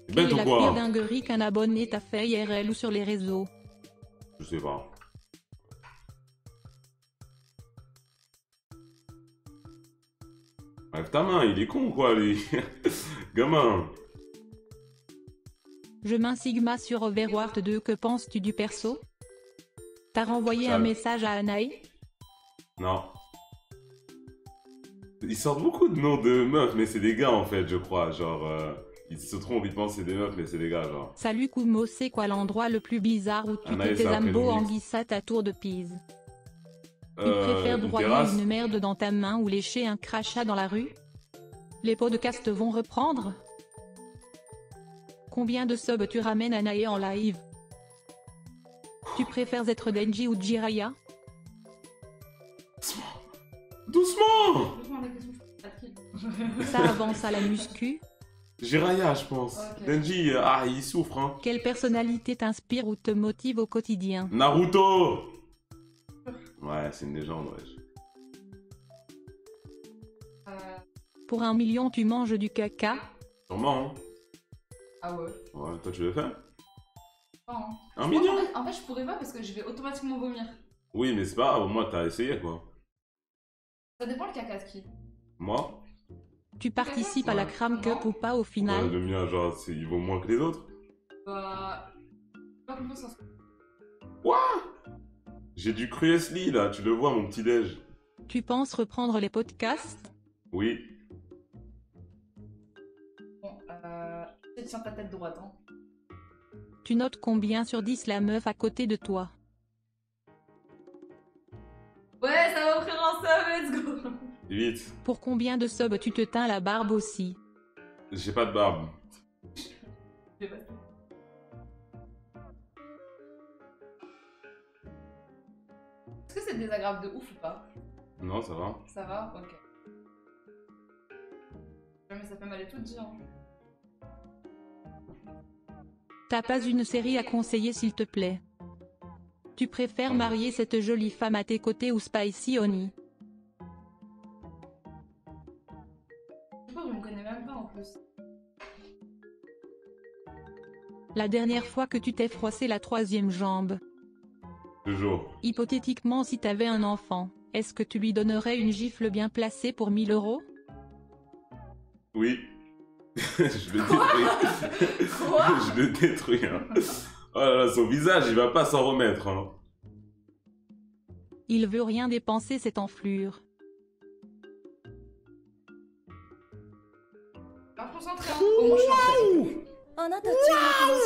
Quelle Bête est ou la pire quoi? dinguerie qu'un abonné t'a fait IRL ou sur les réseaux? Je sais pas. Lève ta main, il est con quoi lui. Gamin. Je m'insigma sur Overwatch 2, que penses-tu du perso? T'as renvoyé un Sale. message à Anaï? Non. Ils sortent beaucoup de noms de meufs, mais c'est des gars en fait, je crois. Genre, ils se trompent, ils pensent que c'est des meufs, mais c'est des gars, genre. Salut Kumo, c'est quoi l'endroit le plus bizarre où tu Anaïs, t'es c'est un ambo prénom en mixte. guissate à Tour de Pise? Tu préfères Une broyer terrasse. une merde dans ta main ou lécher un crachat dans la rue? Les podcasts vont reprendre? Combien de subs tu ramènes à Nae en live? Tu préfères être Denji ou Jiraya? Doucement. Doucement, la question, je peux pas te kill. Ça avance à la muscu. Jiraya, je pense. Ok. Denji, il souffre, hein. Quelle personnalité t'inspire ou te motive au quotidien? Naruto! Ouais, c'est une légende, wesh. Pour 1 million, tu manges du caca? Sûrement, hein. Ah ouais. Ouais, toi, tu veux faire? Non, hein. Un Je pense, million? en fait, je pourrais pas parce que je vais automatiquement vomir. Oui, mais c'est pas grave, au moins, t'as essayé, quoi. Ça dépend le caca de qui. Moi? Tu participes à la Cram Cup ou pas au Ouais, final? le mien, genre, il vaut moins que les autres. Bah. Pas confiance en soi. J'ai du Cruesli, là, tu le vois, mon petit-déj. Tu penses reprendre les podcasts? Oui. Bon, tiens ta tête droite, hein. Tu notes combien sur 10 la meuf à côté de toi? Ouais, ça va offrir un sub, let's go! Vite. Pour combien de subs tu te teins la barbe aussi? J'ai pas de barbe. J'ai pas- Est-ce que c'est désagréable de ouf ou pas? Non, ça va. Ça va? Ok. Mais ça fait mal et tout dire. Hein. T'as pas une série à conseiller s'il te plaît? Tu préfères marier cette jolie femme à tes côtés ou Spicy Honey? Je me connais même pas en plus. La dernière fois que tu t'es froissé la troisième jambe? Toujours. Hypothétiquement, si t'avais un enfant, est-ce que tu lui donnerais une gifle bien placée pour 1000 €? Oui. Je le détruis. Quoi? Je le détruis, hein. Oh là là, son visage, il va pas s'en remettre, hein. Il veut rien dépenser cette enflure. Pas concentré, hein. Au moins, je suis en train. あなた注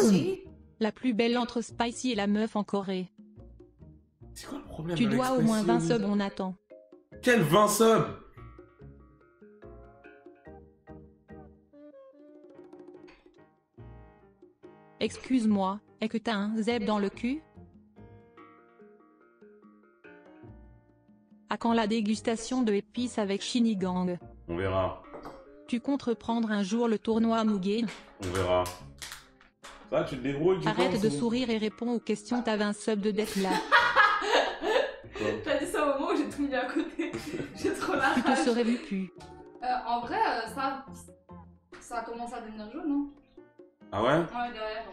目のし La plus belle entre Spicy et la meuf en Corée. C'est quoi le problème Tu avec dois au moins 20 Spicy subs, on attend. Quel 20 subs? Excuse-moi, est-ce que t'as un zeb dans le cul? À quand la dégustation de épices avec Shinigang? On verra. Tu comptes reprendre un jour le tournoi Mugen? On verra. Ça, tu te débrouilles, tu Arrête penses, de ou- sourire et réponds aux questions, t'as 20 subs de dette là. Quoi? T'as dit ça au moment où j'ai tout mis à côté. J'ai trop la Tu te rage. serais vu plus. En vrai, ça a commencé à devenir jaune, hein. Ah ouais? Ouais, derrière.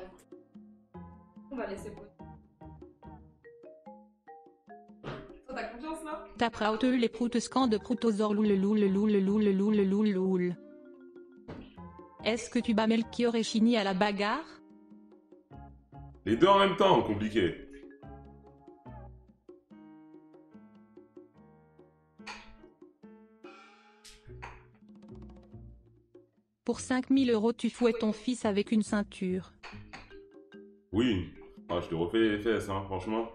On va laisser poser. Toi, t'as confiance là? T'as praute les proutes scan de proutozor loul loul loul loul loul loul loul. Est-ce que tu bats Melchior et Chini à la bagarre? Les deux en même temps, compliqué. Pour 5000 € tu fouettes ton fils avec une ceinture. Oui. Ah, je te refais les fesses, hein, franchement.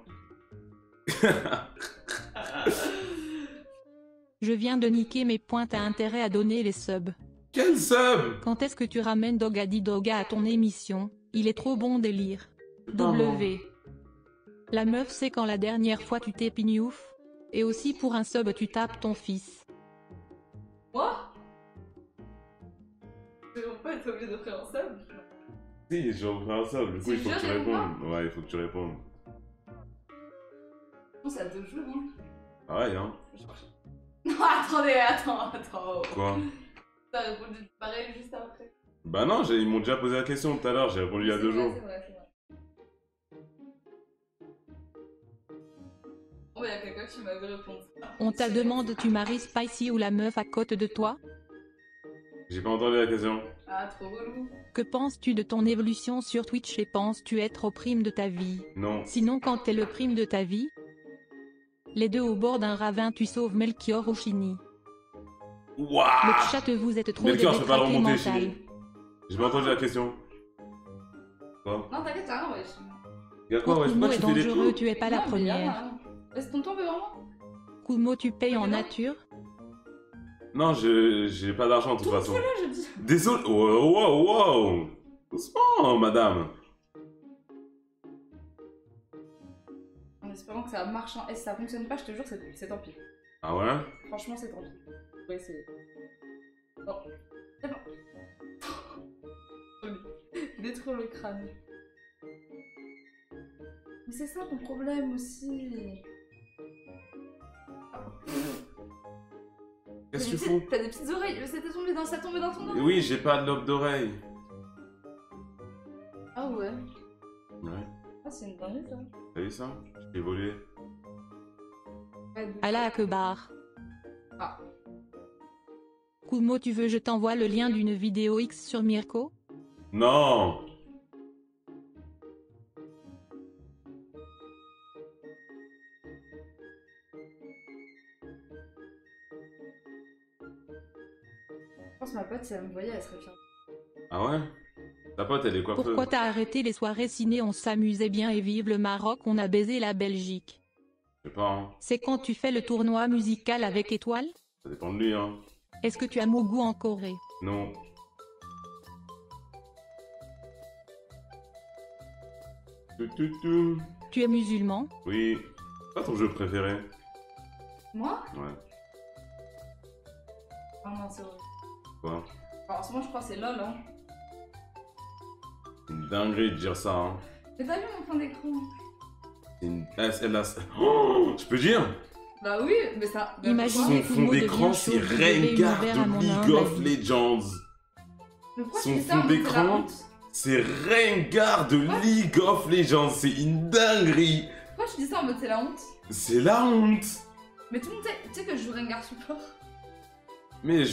Je viens de niquer mes points, t'as intérêt à donner les subs. Quel sub? Quand est-ce que tu ramènes Dogadi Doga à ton émission? Il est trop bon délire. W. La meuf c'est quand la dernière fois tu t'es pignouf? Et aussi pour un sub tu tapes ton fils. Moi? Je vais pas être obligé de faire un sub. Si, j'ai offert un sub, du coup, il faut que tu Tu veux répondes. Ouais, il faut que tu répondes. Non, c'est à 2 jours, hein. Ah ouais, hein. Non, attendez. Quoi? T'as répondu pareil juste après. Bah non, ils m'ont déjà posé la question tout à l'heure, j'ai répondu il y a C'est 2 vrai, jours. c'est vrai. Oh, y'a quelqu'un qui m'avait répondu. On t'a demandé tu maries Spicy ou la meuf à côté de toi? J'ai pas entendu la question. Ah, trop relou. Que penses-tu de ton évolution sur Twitch et penses-tu être au prime de ta vie? Non. Sinon quand t'es le prime de ta vie? Les deux au bord d'un ravin tu sauves Melchior ou Chini. Wouah! Le chat vous êtes trop Melchior, je peux pas le détraqué remonter, mental. Chini. J'ai pas entendu la question. Quoi? Non, t'inquiète, t'as rien, wesh. Y'a quoi, ouais, Kumo pourquoi est tu fais des dangereux, trous? tu es pas la Non, mais y a première. rien. Laisse ton temps, vraiment. Kumo tu payes en nature? Non, j'ai pas d'argent de toute façon. Là, je dis. Désolé. Wow, wow, wow. Doucement, madame. En espérant que ça marche, hein. Et si ça fonctionne pas, je te jure, c'est tant pis. Ah ouais? Franchement, c'est tant pis. Ouais, c'est. Bon. C'est bon. Détruire le crâne. Mais c'est ça ton problème aussi. Qu'est-ce que tu fous? T'as des petites oreilles, ça tombé dans ton oreille. Oui, j'ai pas de lobe d'oreille. Ah ouais. Ouais. Ah c'est une dinguerie ça. T'as vu ça? J'ai volé. Allah Akbar. Ah. Kumo, tu veux je t'envoie le lien d'une vidéo X sur Mirko? Non! Je pense que ma pote si elle me voyait elle serait fière. Ah ouais? Ta pote, elle est coiffeuse. Pourquoi t'as arrêté les soirées ciné? On s'amusait bien et vive le Maroc, on a baisé la Belgique. Je sais pas, hein. C'est quand tu fais le tournoi musical avec Étoile? Ça dépend de lui, hein. Est-ce que tu as Mougou en Corée? Non. Tout. Tu es musulman? Oui. C'est pas ton jeu préféré? Moi? Ouais. Ah non c'est vrai. Quoi? Alors en ce moment je crois que c'est LOL hein. C'est une dinguerie de dire ça, hein. Mais t'as vu mon fond d'écran? C'est une... Oh, je peux dire? Bah oui, mais ça... Imaginez Son Kumo fond d'écran, devient c'est chaud, vous devez une Rengar verre à mon de League humble of avis. Legends. Mais pourquoi Son tu dis ça fond en mode c'est la d'écran, honte? c'est Rengar de League of Legends. C'est une dinguerie. Pourquoi tu dis ça en mode c'est la honte? C'est la honte. Mais tout le monde tu sais que je joue Rengar support. Mais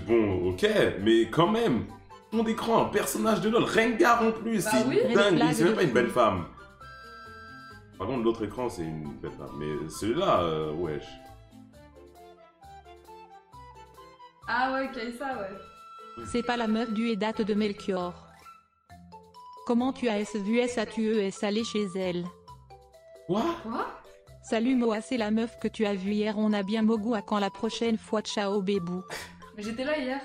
bon, ok, mais quand même. Fond d'écran, un personnage de LoL, Rengar en plus, Bah c'est oui. une dinguerie. Blague C'est même de pas une fou. belle femme. Par contre, l'autre écran, c'est une belle femme. Mais celui-là, wesh. Ah ouais, Kaisa ouais. C'est pas la meuf du Edate de Melchior. Comment tu as vu SATUES aller chez elle? Quoi? Quoi? Salut Moa, c'est la meuf que tu as vue hier, on a bien Mogu à quand la prochaine fois, ciao bébou. Mais j'étais là hier.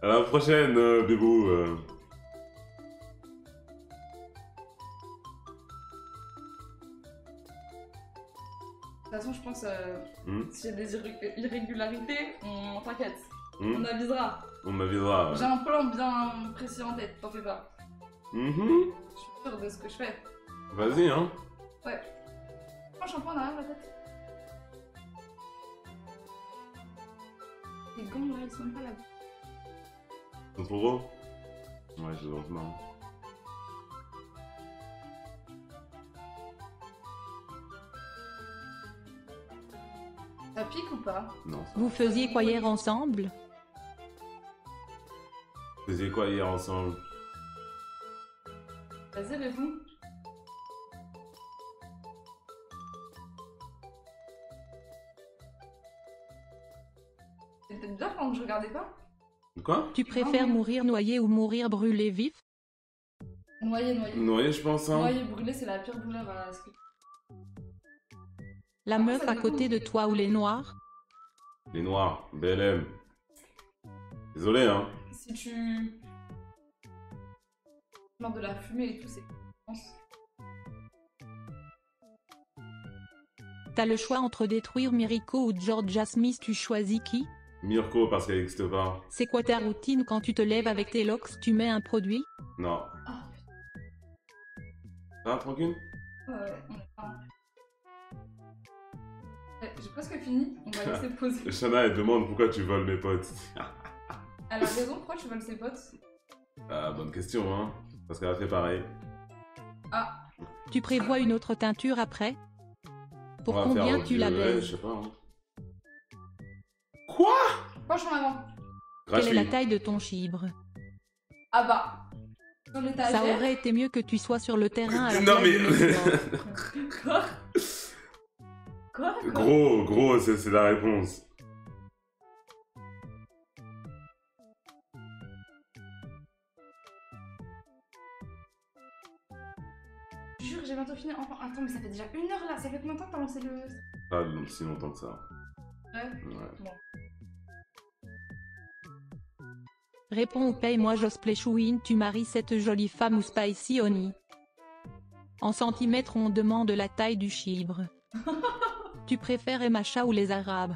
À la prochaine, Bébou. De toute façon je pense Hmm, s'il y a des irrégularités, on t'inquiète. hmm, On avisera. On avisera. J'ai un plan bien précis en tête, t'en fais pas. Mhm. Je suis sûre de ce que je fais. Vas-y, hein. Ouais. Un shampoing derrière la tête. Les gants là, ils sont pas là. C'est trop gros? Ouais, je vois marrant. Ça pique ou pas? Non, ça. Vous faisiez quoi hier ensemble? Vous faisiez quoi hier ensemble? Vas-y, réponds. C'était bien quand je regardais pas? Quoi? Tu préfères mourir noyé ou mourir brûlé vif? Noyé. Noyé, je pense, hein. Noyé, brûlé, c'est la pire douleur à ce que... La meuf à côté de toi ou les noirs? Les noirs, BLM. Désolé, hein. Si tu... meurs de la fumée et tout, c'est... T'as le choix entre détruire Mirko ou Georgia Smith, tu choisis qui? Mirko, parce qu'elle n'existe pas. C'est quoi ta routine quand tu te lèves avec tes locks? Tu mets un produit? Non. Ah, Ça va, tranquille? ouais, on est pas... J'ai presque fini, on va laisser poser. Shana, elle demande pourquoi tu voles mes potes. Elle a raison, pourquoi tu voles ses potes? Ah, bonne question, hein. Parce qu'elle a fait pareil. Ah, Tu prévois une autre teinture après? Pour On va faire combien au tu la violet, baises? Je sais pas, hein. Quoi? penche en avant. Quelle est Gratuit. la taille de ton chibre? Ah bah, sur Ça l'étagère. aurait été mieux que tu sois sur le terrain à la Non, place mais- de Melchior. Quoi? Quoi? Gros, c'est la réponse. Jure, j'ai bientôt fini. Enfin, attends, mais ça fait déjà 1 heure là. Ça fait combien de temps que t'as lancé le. Pas si longtemps que ça. Ouais. Ouais. Réponds ou paye-moi Josplay Chouine, tu maries cette jolie femme ou Spicy Honey. En centimètres on demande la taille du chibre. Tu préfères Emacha ou les Arabes?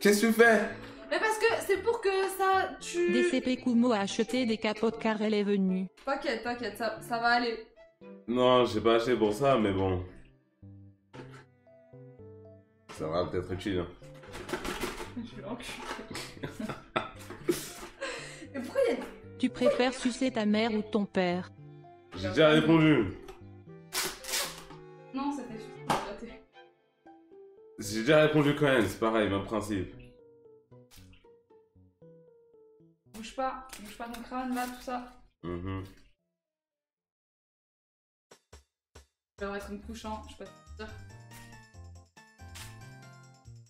Qu'est-ce que tu fais? Mais parce que c'est pour que ça, tu... DCP Kumo a acheté des capotes car elle est venue. T'inquiète, t'inquiète, ça va aller. Non, j'ai pas acheté pour ça, mais bon. Ça va peut-être utile. Je vais l'enculer. Et pourquoi il y a... Tu préfères sucer ta mère ou ton père? J'ai déjà répondu. Non, c'était juste... J'ai déjà répondu quand même, c'est pareil, même principe. Bouge pas ton crâne là, tout ça. Mhm. Je vais être une couchant, je peux te dire.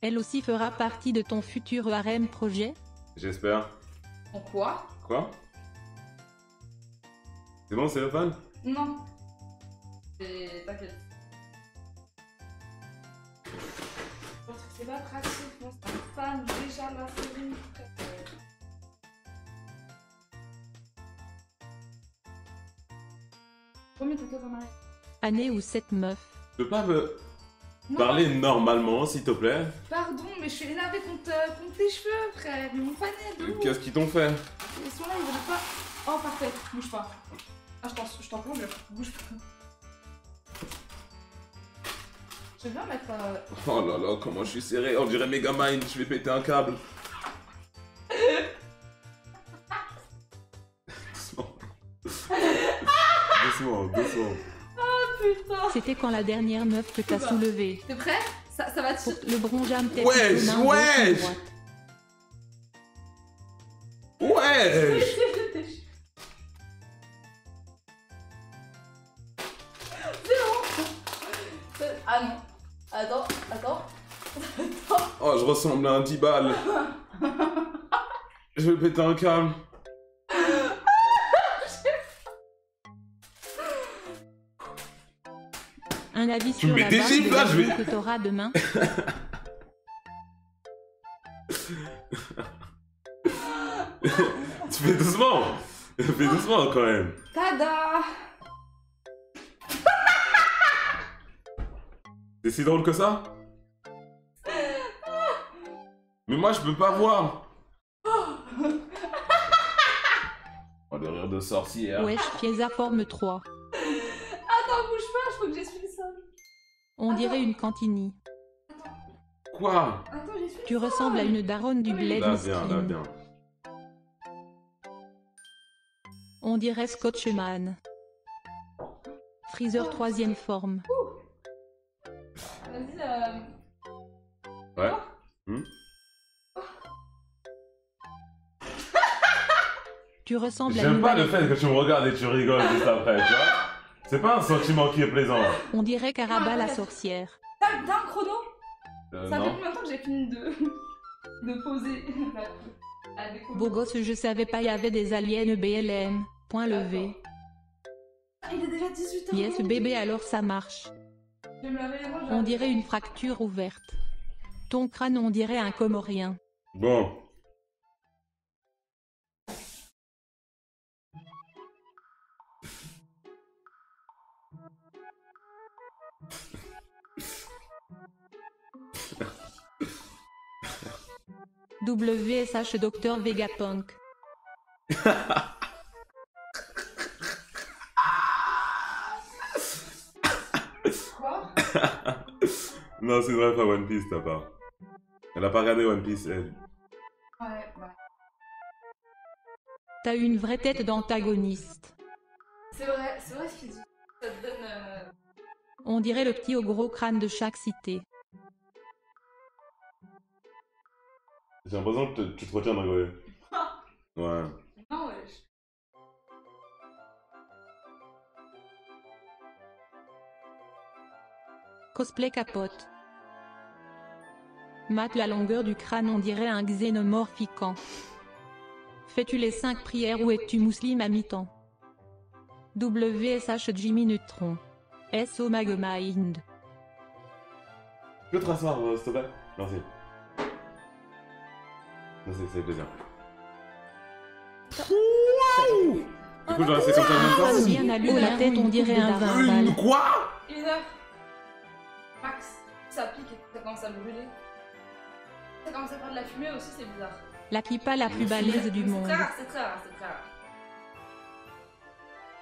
Elle aussi fera partie de ton futur harem projet? J'espère. En quoi? Quoi? C'est bon, c'est le fan? Non. T'inquiète. Je pense que c'est pas attractif, moi c'est un fan déjà de la série. Remets ton cœur en arrière. Année où cette meuf? Tu peux pas me Non, parler normalement, s'il te plaît? pardon, mais je suis énervée contre tes cheveux, frère. Ils m'ont fané de ouf. Qu'est-ce qu'ils t'ont fait? Ils sont là, ils veulent pas. Oh, parfait, bouge pas. Ah, je t'en conjure, bouge pas. Je vais bien mettre. Oh là là, comment je suis serré, on dirait Megamind, je vais péter un câble. Doucement. Doucement. Putain. C'était quand la dernière meuf que t'as Bah. soulevée? T'es prêt? Ça va te. Pour le bronjam tête Wesh, main, wesh. gauche, droite. Wesh! Ah non. Attends. Oh, je ressemble à un 10 balles. Je vais péter un câble. Un avis sur mets la des barbe gifles, de là, la je vais- vie que t'auras demain? Tu fais doucement. Fais doucement quand même. Tada. C'est si drôle que ça? Mais moi je peux pas voir. Oh, le rire de sorcière. Wesh, Fiesa forme 3. Attends, bouge pas, je faut que j'essuie le sol. On dirait une cantini. Quoi? Attends, j'essuie Tu le sol. ressembles à une daronne du bled Là bien, là miskin. bien. On dirait Scotchman. Freezer 3ème forme. Vas-y, Ouais. Tu ressembles à J'aime une pas le fait que tu me regardes et tu rigoles juste après, tu vois? C'est pas un sentiment qui est plaisant. On dirait Caraba la sorcière. T'as un chrono? Ça fait Non. combien de temps que j'ai fini de poser la déco? Beau gosse, je savais pas y avait des aliens BLM. Point levé. Ah, il est déjà 18h. Yes bébé, alors ça marche. Je vais me laver les mains, On dirait une fracture ouverte. Ton crâne, on dirait un comorien. Bon. WSH Dr Vegapunk. Quoi? Non, c'est une ref à One Piece, t'as pas. Elle a pas regardé One Piece, elle. Ouais. T'as une vraie tête d'antagoniste. C'est vrai ce qu'il dit. Ça te donne. On dirait le petit au gros crâne de chaque cité. J'ai l'impression que tu te retiens de rigoler. Ouais. Non, wesh. Cosplay capote. Mate la longueur du crâne, on dirait un xénomorphiquant. Fais-tu les 5 prières ou es-tu musulman à mi-temps? WSH Jimmy Neutron. SO Magmind. Tu peux te rasseoir, s'il te plaît? Merci. Merci, c'est plaisir. Du coup, je vais rester comme ça en même temps? Bien allumé la tête, on dirait un vin. Une quoi? 1 heure. Max. Ça pique et ça commence à brûler. Ça commence à faire de la fumée aussi, c'est bizarre. La kippa la plus balèze du monde. C'est très rare, c'est très rare, c'est très rare.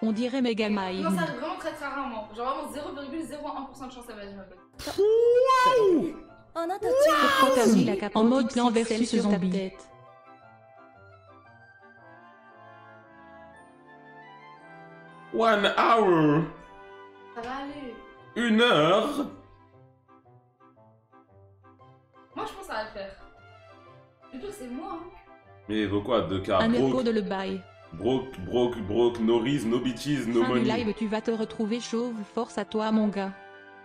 On dirait Megamind. Non, ça arrive vraiment très très rarement. Genre vraiment 0,01% de chance à ma vie, ma pote. Pourquoi t'as mis la capote en mode plan versus sur ta tête? One hour. Ça va aller. 1 heure. Moi, je pense que ça va le faire. Le pire, c'est moi. Hein. Mais il vaut quoi 2K? Un euro de le bail. Broke, no riz, no bitches, no Fin du money. live, tu vas te retrouver chauve. Force à toi, mon gars.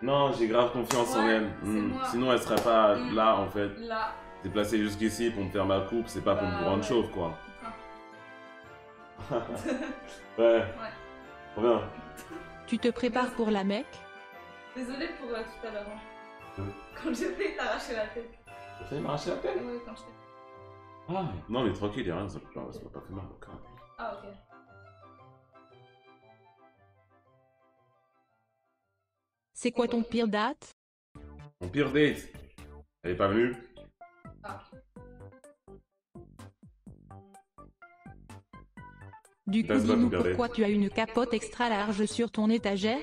Non, j'ai grave confiance en Ouais, elle. c'est moi. Sinon, elle serait pas là, en fait. Là. T'es placé jusqu'ici pour me faire ma coupe, c'est pas pour me rendre ouais. chauve, quoi. Ah. Ouais. Trop bien. Tu te prépares pour la Mecque? Désolée pour tout à l'heure. Hein. Oui. Quand j'ai failli t'arracher la tête. T'as failli m'arracher la tête? Ouais, quand je t'ai. Ah, non, mais tranquille, y'a rien, ça m'a pas fait mal, quand même. Ah, ok. C'est quoi ton pire date? Mon pire date. Elle est pas venue. Ah. Du coup, Passe pas dis-nous ton pire pourquoi date. tu as une capote extra large sur ton étagère?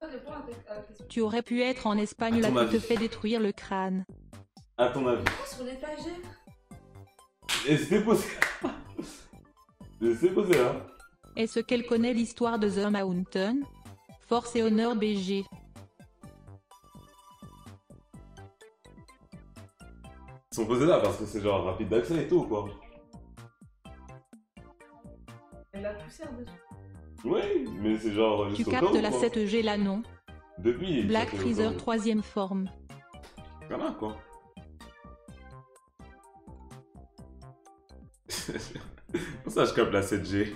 Ça répond à la question. Tu aurais pu être en Espagne, À là ton tu te avis. fais détruire le crâne. À ton avis. Ah, sur l'étagère. Et c'était posé. C'est posé, hein. Est-ce qu'elle connaît l'histoire de The Mountain? Force et honneur BG. Ils sont posés là parce que c'est genre rapide d'accès et tout, quoi. Elle a poussière dessus. Oui, mais c'est genre Tu juste au cas captes où, la quoi. 7G là non? Depuis. Black ça fait Freezer longtemps. 3ème forme. Voilà, quoi. Pour ça, je capte la 7G.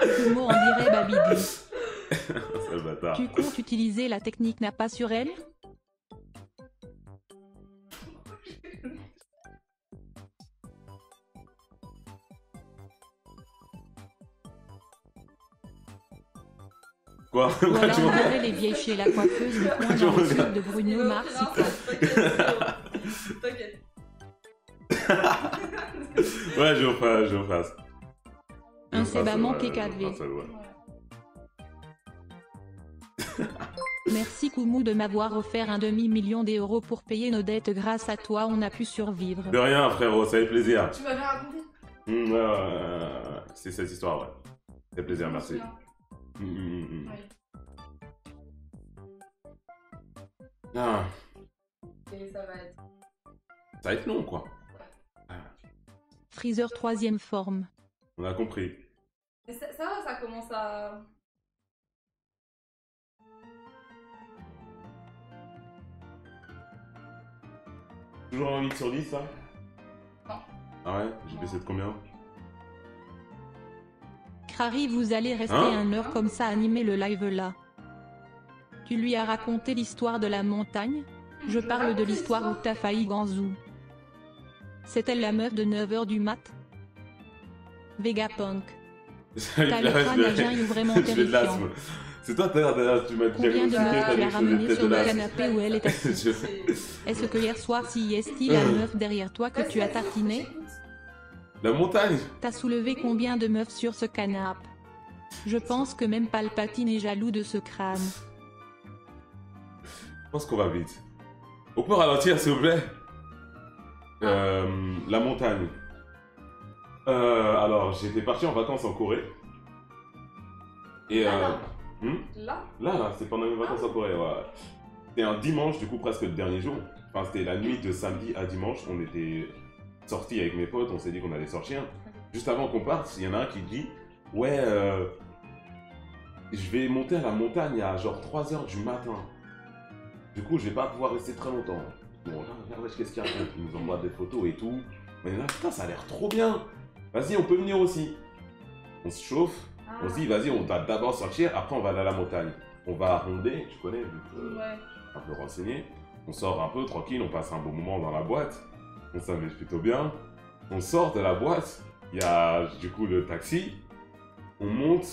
Le mot en dirait Babidi. C'est le bâtard. Tu comptes utiliser la technique n'a pas sur elle? Quoi? Ou Pourquoi alors tu on vois dirait les vieilles chez la coiffeuse du coin dans le sud de Bruno Mars. T'inquiète. Ouais, je refasse. Un Seba manqué KV. KV. Ouais. Merci Koumou de m'avoir offert un demi-million d'euros pour payer nos dettes. Grâce à toi, on a pu survivre. De rien, frérot, ça fait plaisir. Tu m'avais raconté. Ouais. C'est cette histoire, ouais. Ça fait plaisir, merci. Oui. Ah, Et ça va être. ça va être long, quoi. Freezer 3ème forme. On a compris. Mais ça va, ça commence à. Toujours un 8 sur 10, ça? Non. Ah ouais? J'ai baissé de combien? Crary, vous allez rester Hein? 1 heure comme ça animer le live là. Tu lui as raconté l'histoire de la montagne? Je parle de l'histoire où t'as failli Ganzou. C'est elle la meuf de 9h du mat? Vegapunk. T'as le crâne à jeun vraiment Je fais de terrifiant. l'asthme. C'est toi, derrière, tu m'as Combien de diagnostiqué, meufs t'as tu dit as que je faisais ramené peut-être sur de le l'asthme. canapé où elle est assise? Est-ce que hier soir, si est-il la meuf derrière toi que tu as tartiné? La montagne? T'as soulevé combien de meufs sur ce canapé? Je pense que même Palpatine est jaloux de ce crâne. Je pense qu'on va vite. On peut ralentir, s'il vous plaît? La montagne. Alors, j'étais parti en vacances en Corée. Et Alors hmm? Là Là, c'est pendant mes vacances en Corée, ouais. C'était un dimanche, du coup, presque le dernier jour. Enfin, c'était la nuit de samedi à dimanche. On était sortis avec mes potes, on s'est dit qu'on allait sortir. Juste avant qu'on parte, il y en a un qui dit « Ouais, je vais monter à la montagne à genre 3h du matin. Du coup, je vais pas pouvoir rester très longtemps. » Bon, là, regarde, qu'est-ce qu'il raconte. Il nous envoie des photos et tout. On est là, putain, ça a l'air trop bien. Vas-y, on peut venir aussi. On se chauffe. On se dit, vas-y, on va d'abord sortir, après on va aller à la montagne. On va à Rondé, tu connais, vu que Ouais. un peu renseigné. On sort un peu tranquille, on passe un bon moment dans la boîte. On s'amuse plutôt bien. On sort de la boîte, il y a du coup le taxi. On monte,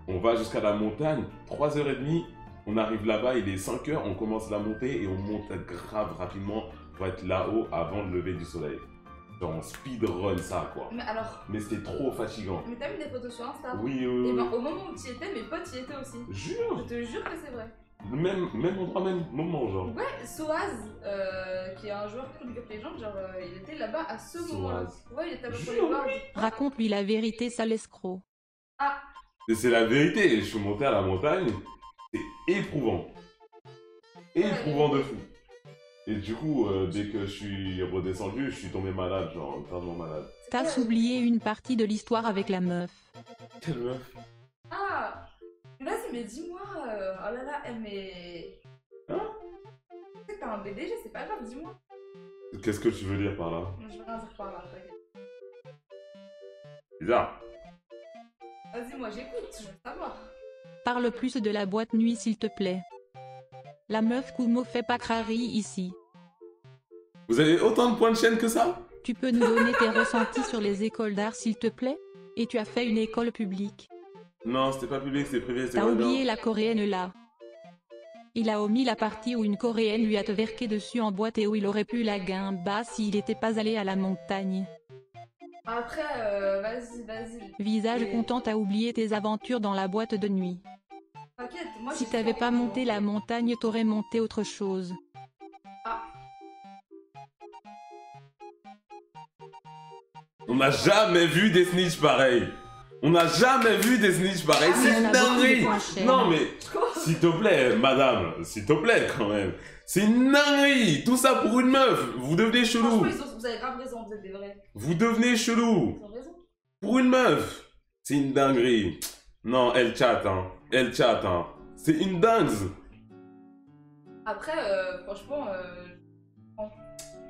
on va jusqu'à la montagne, 3h30. On arrive là-bas, il est 5 heures, on commence la montée et on monte grave rapidement pour être là-haut avant le lever du soleil. Genre on speedrun ça quoi. Mais alors, Mais c'était trop fatigant. mais t'as mis des photos sur Insta? Oui, Et ben au moment où tu y étais, mes potes y étaient aussi. Jure. Je te jure que c'est vrai. Même endroit, même moment genre. Ouais, Soaz, qui est un joueur pro de League of Legends, genre il était là-bas à ce moment-là. Ouais, il était à peu près Jure, là-bas. Raconte-lui la vérité, sale escroc. Ah, Et c'est la vérité, je suis monté à la montagne, c'est éprouvant. Éprouvant de fou. Et du coup, dès que je suis redescendu, je suis tombé malade, genre gravement malade. T'as oublié une partie de l'histoire avec la meuf. Quelle meuf? ah, vas-y, mais dis-moi, oh là là, mais... Hein? Tu sais que t'as un BDG, c'est pas grave, dis-moi. Qu'est-ce que tu veux dire par là? Je vais rien dire par là, t'inquiète. Bizarre. Vas-y, moi j'écoute, je veux savoir. Parle plus de la boîte nuit s'il te plaît. La meuf Kumo fait pas crari ici. Vous avez autant de points de chaîne que ça? Tu peux nous donner tes ressentis sur les écoles d'art s'il te plaît? Et tu as fait une école publique. Non, c'était pas public, c'était privé, c'est T'as vrai, oublié non. la coréenne là. Il a omis la partie où une coréenne lui a teverqué dessus en boîte et où il aurait pu la guimba s'il était pas allé à la montagne. Après, vas-y. Visage Et- content, t'as oublié tes aventures dans la boîte de nuit. T'inquiète, moi Si j'ai t'avais fait pas un monté jour. la montagne, t'aurais monté autre chose. On n'a jamais vu des snitch pareils. On n'a jamais vu des snitch pareils. Ah, C'est mais on une a beaucoup de dinguerie. points chers. Non mais, s'il te plaît, madame, s'il te plaît quand même. C'est une dinguerie. Tout ça pour une meuf. Vous devenez chelou. Franchement, vous avez grave raison, vous êtes des vrais. Vous devenez chelou. Ils ont raison. Pour une meuf. C'est une dinguerie. Non, elle chatte, hein. Elle chatte, hein. C'est une dingue. Après, franchement,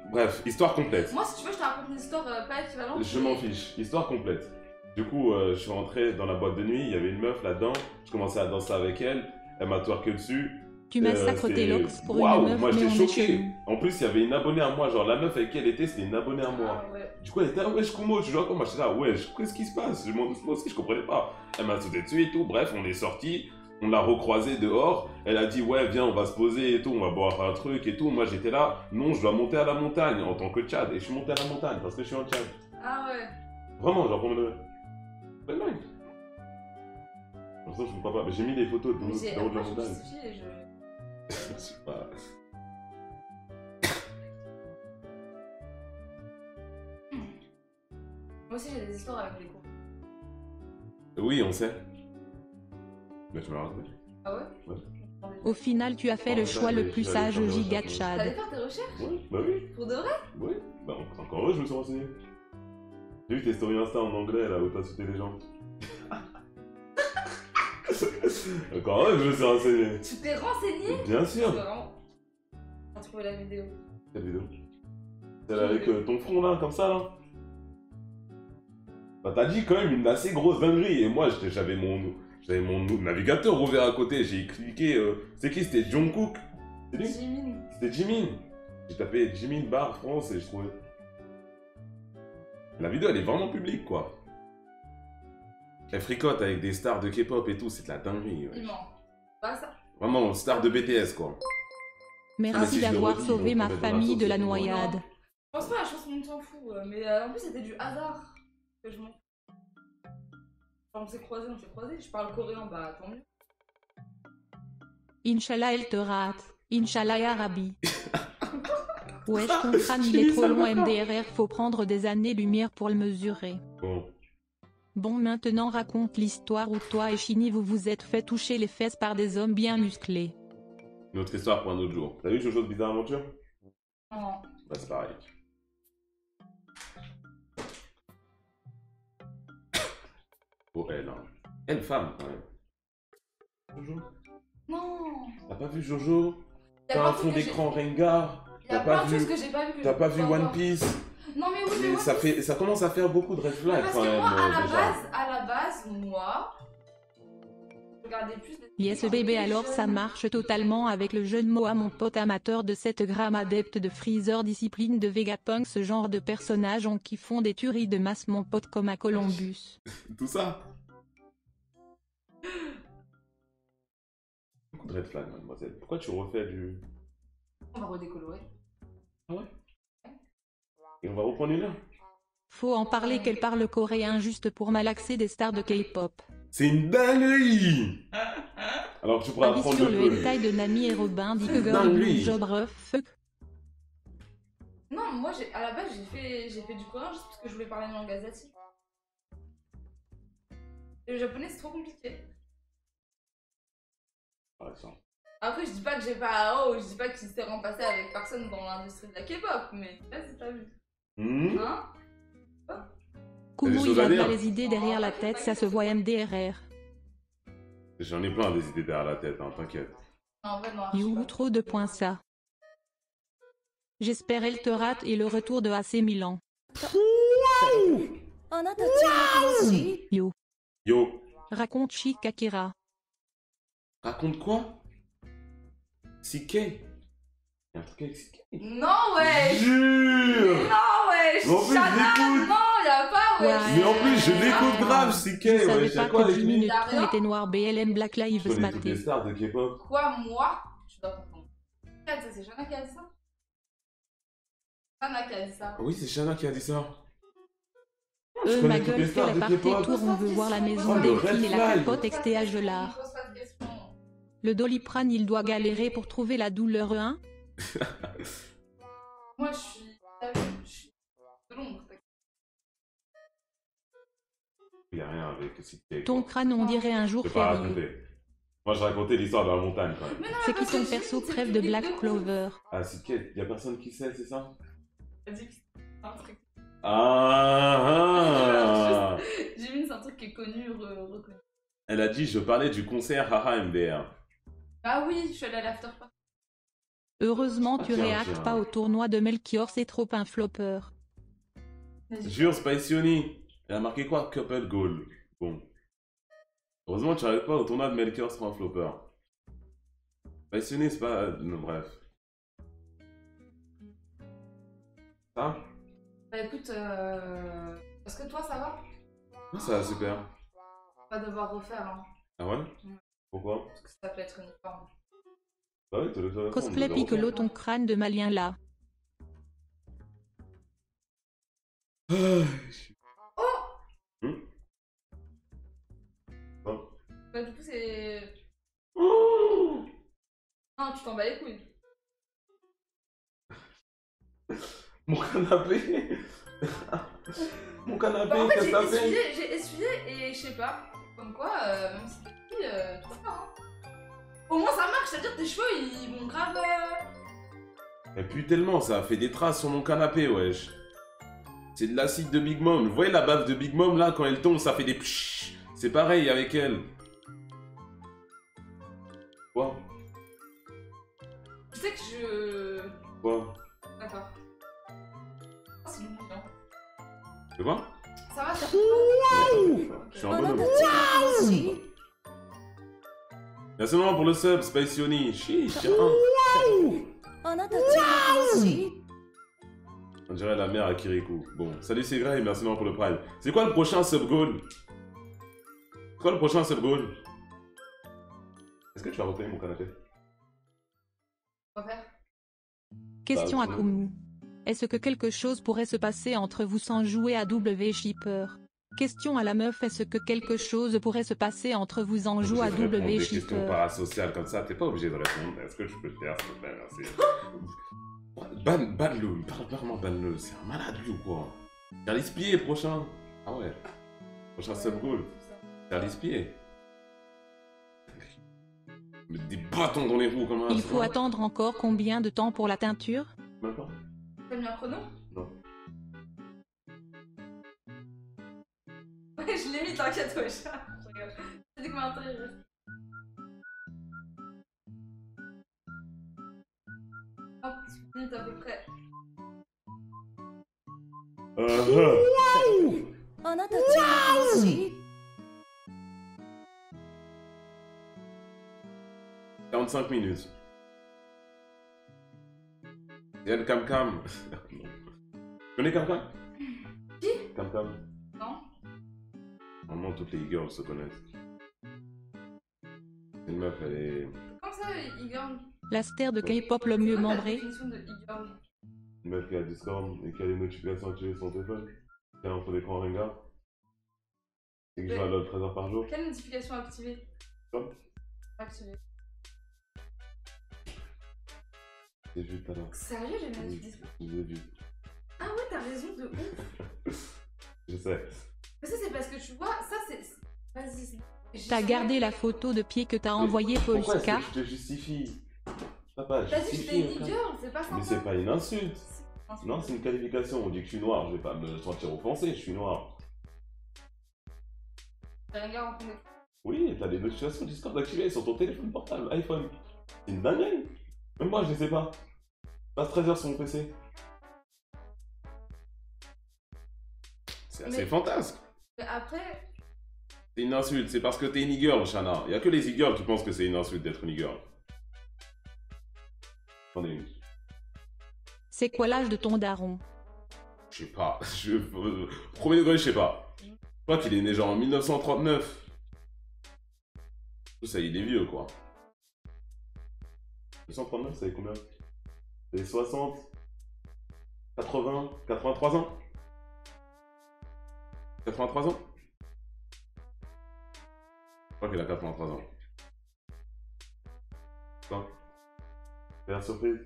Bref, histoire complète. moi si tu veux, je te raconte une histoire pas équivalente. Je m'en fiche. Histoire complète. Du coup, je suis rentré dans la boîte de nuit. Il y avait une meuf là-dedans. Je commençais à danser avec elle. Elle m'a twerké dessus. Tu massacres tes locks pour Waouh, une meuf, moi mais j'étais on est choqué. chelou. En plus, il y avait une abonnée à moi. Genre, la meuf avec qui elle était, c'était une abonnée à moi. Ah, ouais. Du coup, elle était là, wesh, Kumo, tu joues à quoi? Moi, j'étais là, wesh, qu'est-ce qui se passe? Moi aussi, je comprenais pas. Elle m'a sauté dessus et tout. Bref, on est sortis. On l'a recroisée dehors. Elle a dit, ouais, viens, on va se poser et tout. On va boire un truc et tout. Moi, j'étais là, non, je dois monter à la montagne en tant que Tchad. Et je suis monté à la montagne parce que je suis en Tchad. Ah ouais. Vraiment, genre, pour me. C'est dingue. Pour ça, je ne crois pas. Mais j'ai mis des photos de Mais nous j'ai d'en haut de la moi, je montagne. justifie et je... Je sais pas. Moi aussi j'ai des histoires avec les cours. Oui, on sait. Mais je me rappelle. Ah ouais? Ouais. Au final, tu as fait le choix le plus sage au giga T'allais Tchad. faire tes recherches? Oui, bah oui. Pour de vrai? Oui. Bah encore heureux, je me suis renseigné. J'ai vu tes stories Insta en anglais là où t'as sauté les gens. Encore heureux que je me suis renseigné. Tu t'es renseigné? Bien C'est sûr. vraiment... T'as trouvé la vidéo. Quelle vidéo? Celle avec ton front là, comme ça là. Bah t'as dit quand même une assez grosse dinguerie. Et moi j'avais mon navigateur ouvert à côté. J'ai cliqué. C'est qui? C'était Jungkook. C'est lui? Jimin. C'était Jimin. J'ai tapé Jimin Bar France et je trouvais. La vidéo elle est vraiment publique quoi. Elle fricote avec des stars de K-pop et tout, c'est de la dinguerie. Ouais. Il ment. Pas ça. Vraiment, star de BTS quoi. Merci Ah, si je le d'avoir redis, sauvé donc ma on va dans la famille sauce, de la c'est bon. noyade. Je pense pas, je pense que tout le monde s'en fout. Mais en plus c'était du hasard que je monte. Enfin, on s'est croisés. Je parle coréen, bah tant mieux. Inch'Allah, elle te rate. Inch'Allah, ya Rabbi. Wesh, ton crâne, il est trop long, MDRR, faut prendre des années-lumière pour le mesurer. Bon. Bon, maintenant raconte l'histoire où toi et Chini vous vous êtes fait toucher les fesses par des hommes bien musclés. Une autre histoire pour un autre jour. T'as vu Jojo de Bizarre Aventure? Non. Bah c'est pareil. Oh elle, hein. Elle femme quand même. Jojo? Non. T'as pas vu Jojo? Y a T'as plein un de fond trucs que d'écran j'ai- Rengar? Y a T'as plein pas de choses vu, que j'ai pas vu. que t'as je pas peux vu One voir. Piece? Non mais oui, mais Mais One ça Piece- ça commence à faire beaucoup de red flags Parce quand que même. moi, à déjà. la base, moi, je regardais plus des... Yes bébé, alors ça marche totalement avec le jeu de mots à mon pote amateur de 7 grammes adepte de Freezer discipline de Vegapunk, ce genre de personnages qui font des tueries de masse mon pote comme à Columbus. Tout ça. Beaucoup de red flag, mademoiselle. Pourquoi tu refais du... On va redécolorer. Ah ouais? Et on va reprendre une heure? Faut en parler qu'elle parle coréen juste pour malaxer des stars de K-pop. C'est une dinguerie! Alors tu pourras Avis apprendre sur le le peu. hentai de Nami et Robin dit que Non, girl lui. blue job rough fuck. Non, moi, à la base, j'ai fait du coréen juste parce que je voulais parler une langue asiatique. Et le japonais, c'est trop compliqué. Ah, ça. Après, je dis pas que j'ai pas. Oh, je dis pas qu'il s'est remplacé avec personne dans l'industrie de la K-pop, mais là, c'est pas vu. Hmm. Hein? Kumo choses il à a dire. pas les idées derrière la tête, ça se voit MDRR. J'en ai plein des idées derrière la tête, hein, t'inquiète. Non, en vrai, non. je sais You pas. trop de points ça. J'espère elle te rate et le retour de AC Milan. あなた注目のシー Yo. Yo, Raconte Chic Akira. raconte quoi? CK? Y'a un truc avec CK? Non, ouais! Jure! Non, ouais! En plus, je l'écoute. Non, y'a pas, ouais! Ouais. Mais en plus, je l'écoute grave, CK, Je savais ouais, pas c'est quoi que les Jimmy filles? Neutron était noir BLM Black Je Lives connais toutes les Matter. stars de K-pop. Quoi, moi? Je dois comprendre. Ça, c'est Shana qui a dit ça? Shana qui a dit ça. Oui, c'est Shana qui a dit ça. Ma connais toutes les gueule, stars quelle de aparté K-pop. tour, on veut voir la maison Oh, le Delphine et la red flag. capote XTA gelard. Pose pas de questions. Le Doliprane il doit galérer pour trouver la douleur, hein? Moi, je suis de l'ombre. Y'a rien avec CK. Ton crâne on dirait un jour Je peux pas férié. raconter. Moi, je racontais l'histoire de la montagne quand même. Mais non, C'est mais qui parce ton que perso Jimmy, c'est crève le de public Black ouf. Clover? Ah, CK, y'a personne qui sait, c'est ça? Elle dit que c'est un truc. Ah, ah. Jimmy, c'est un truc qui est connu, reconnu. Elle a dit, je parlais du concert Haha MDR. Ah oui, je suis allée à l'after party. Heureusement tu Tiens, réactes tiens. pas au tournoi de Melchior, c'est trop un flopper. Jure, Spicioni. Elle a marqué quoi? Couple goal. Bon. Heureusement, tu n'arrives pas au tournoi de Melchior sur un flopper. Spicioni, c'est pas... Non, bref. Ça? Bah écoute, est-ce que toi ça va? Ah, ça va super. On va devoir refaire, hein. Ah ouais? Mm. Pourquoi? Parce que ça peut être uniforme. Bah oui, t'as le téléphone. Cosplay Piccolo ton crâne de malien là. Bah du coup c'est... Oh. Non, tu t'en bats les couilles. Mon canapé. Mon canapé, Bah en fait qu'est-ce que t'as fait? j'ai essuyé et je sais pas. Comme quoi, même si t'es petit, tu vois pas, hein. Au moins ça marche, c'est-à-dire que tes cheveux ils vont grave... Et puis tellement, ça a fait des traces sur mon canapé, wesh. C'est de l'acide de Big Mom. Vous voyez la bave de Big Mom là, quand elle tombe, ça fait des pshhh. C'est pareil avec elle. Quoi? Tu sais que je... Quoi? D'accord. Ah, c'est mignon. C'est quoi? Ça va, ça Je suis un あなた bonhomme. 注目のシー Merci vraiment pour le sub, Spicioni. Chiche, hein. あなた注目のシー On dirait la mère à Kirikou. Bon, salut c'est Grey, merci vraiment pour le prime. C'est quoi le prochain sub goal? C'est quoi le prochain sub goal? Est-ce que tu vas retenir mon canapé? On va faire. Question à Bah, Kumu. Est-ce que quelque chose pourrait se passer entre vous sans jouer à W Shipper? Question à la meuf, est-ce que quelque chose pourrait se passer entre vous en jouant à Je vais répondre W des questions Shipper? parasociales comme ça, t'es pas obligé de répondre. Est-ce que je peux te taire, s'il te plaît, merci. Ban-le, vraiment ban-le. C'est un malade lui ou quoi? Charlie Pied, prochain. Ah ouais. Prochain sub goal. Charlie Pied. Mais des bâtons dans les roues comme un. Il faut attendre encore combien de temps pour la teinture? Même pas. T'as mis un chrono? Non. Ouais, je l'ai mis, t'inquiète, wesh. Je rigole. C'est des commentaires, il reste. Hop, 10 minutes à peu près. あなた注目のシー 45 minutes. Yann Cam Cam. Tu connais Cam Cam? Qui? Cam Cam. Non? Normalement, toutes les girls se connaissent. Une meuf, elle est. Comment ça, e-girl? La star de K-pop le mieux C'est quoi ta membré. définition de e-girl? Une meuf qui a Discord et qui a les notifications activées sur son téléphone. Qui a un fond d'écran ringard. Et qui joue à LoL 13 heures par jour. Quelle notification activée? Quoi? Activée. J'ai vu tout à l'heure. Sérieux, j'ai même dit ça? Je l'ai vu. Ah ouais, t'as raison de ouf. Je sais. Mais ça, c'est parce que tu vois, ça, c'est. Vas-y. T'as gardé la photo de pied que t'as envoyée Pourquoi Polska. est-ce que je te justifie? T'as pas T'as dit que justifié. j'étais une girl, c'est pas Mais sympa. c'est pas une insulte. Non, c'est une qualification. On dit que je suis noir. Je vais pas me sentir offensé. Je suis noir. J'ai rien rencontré. Oui, t'as des notifications Discord activées sur ton téléphone portable, iPhone. C'est une dinguerie. Même moi, je les sais pas. Je passe 13 heures sur mon PC. C'est assez Mais- fantasque. Mais après, C'est une insulte. C'est parce que t'es une e-girl, Shana. Il y a que les e-girls qui pensent que c'est une insulte d'être une e-girl. J'en ai une. C'est quoi l'âge de ton daron? Je sais pas. Premier degré, je sais pas. Je crois qu'il est né genre en 1939. Tout ça, il est vieux, quoi. 1939, ça fait combien? C'est 60, 80, 83 ans? 83 ans? Je crois qu'il a 83 ans. Quoi? T'as l'air surprise?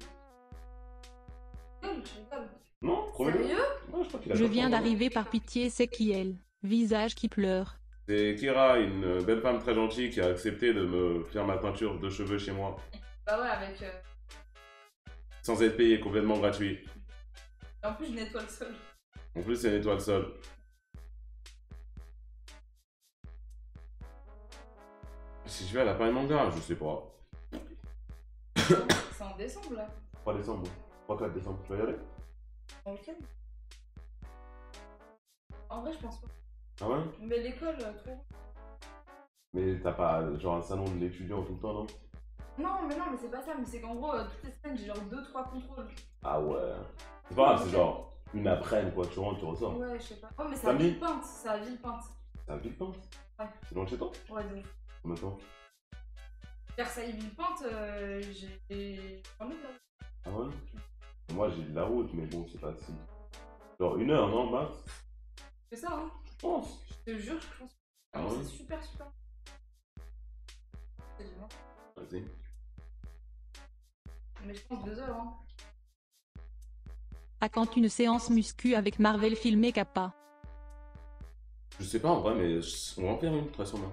je rigole. Non, premier degré. Sérieux? Ouais, je crois qu'il a Je viens 83 ans. d'arriver par pitié, c'est qui elle? Visage qui pleure. C'est Kira, une belle femme très gentille qui a accepté de me faire ma teinture de cheveux chez moi. Bah ouais, avec. Sans être payé, complètement gratuit. Et en plus, je nettoie le sol. En plus, c'est une étoile seule. Si je vais à la Paris Manga, je sais pas. C'est en décembre là. 3 décembre, 3-4 décembre, tu vas y aller? En week-end. En vrai, je pense pas. Ah ouais? Mais l'école, trop. Mais t'as pas genre un salon de l'étudiant tout le temps, non? Non, mais c'est pas ça. Mais c'est qu'en gros, toutes les semaines, j'ai genre 2-3 contrôles. Ah ouais. C'est pas grave, c'est genre une après-midi quoi, tu rentres, tu ressors. Ouais, je sais pas. Oh, mais c'est à Samedi? Villepinte. C'est à Villepinte. C'est à Villepinte? Ouais. C'est loin de chez toi? Ouais, de ouf. Combien de temps? Versailles-Villepinte, j'ai. J'en ai de la- Ah ouais? Moi j'ai de la route, mais bon, c'est pas si. Genre 1 heure, non, max? C'est ça, hein. Je pense. Je te jure, je pense. Ah Non, ouais? c'est super. C'est du moins. Vas-y. Mais je pense 2 heures, hein. À quand une séance muscu avec Marvel filmé Kappa? Je sais pas en vrai, mais on va en faire une très sûrement.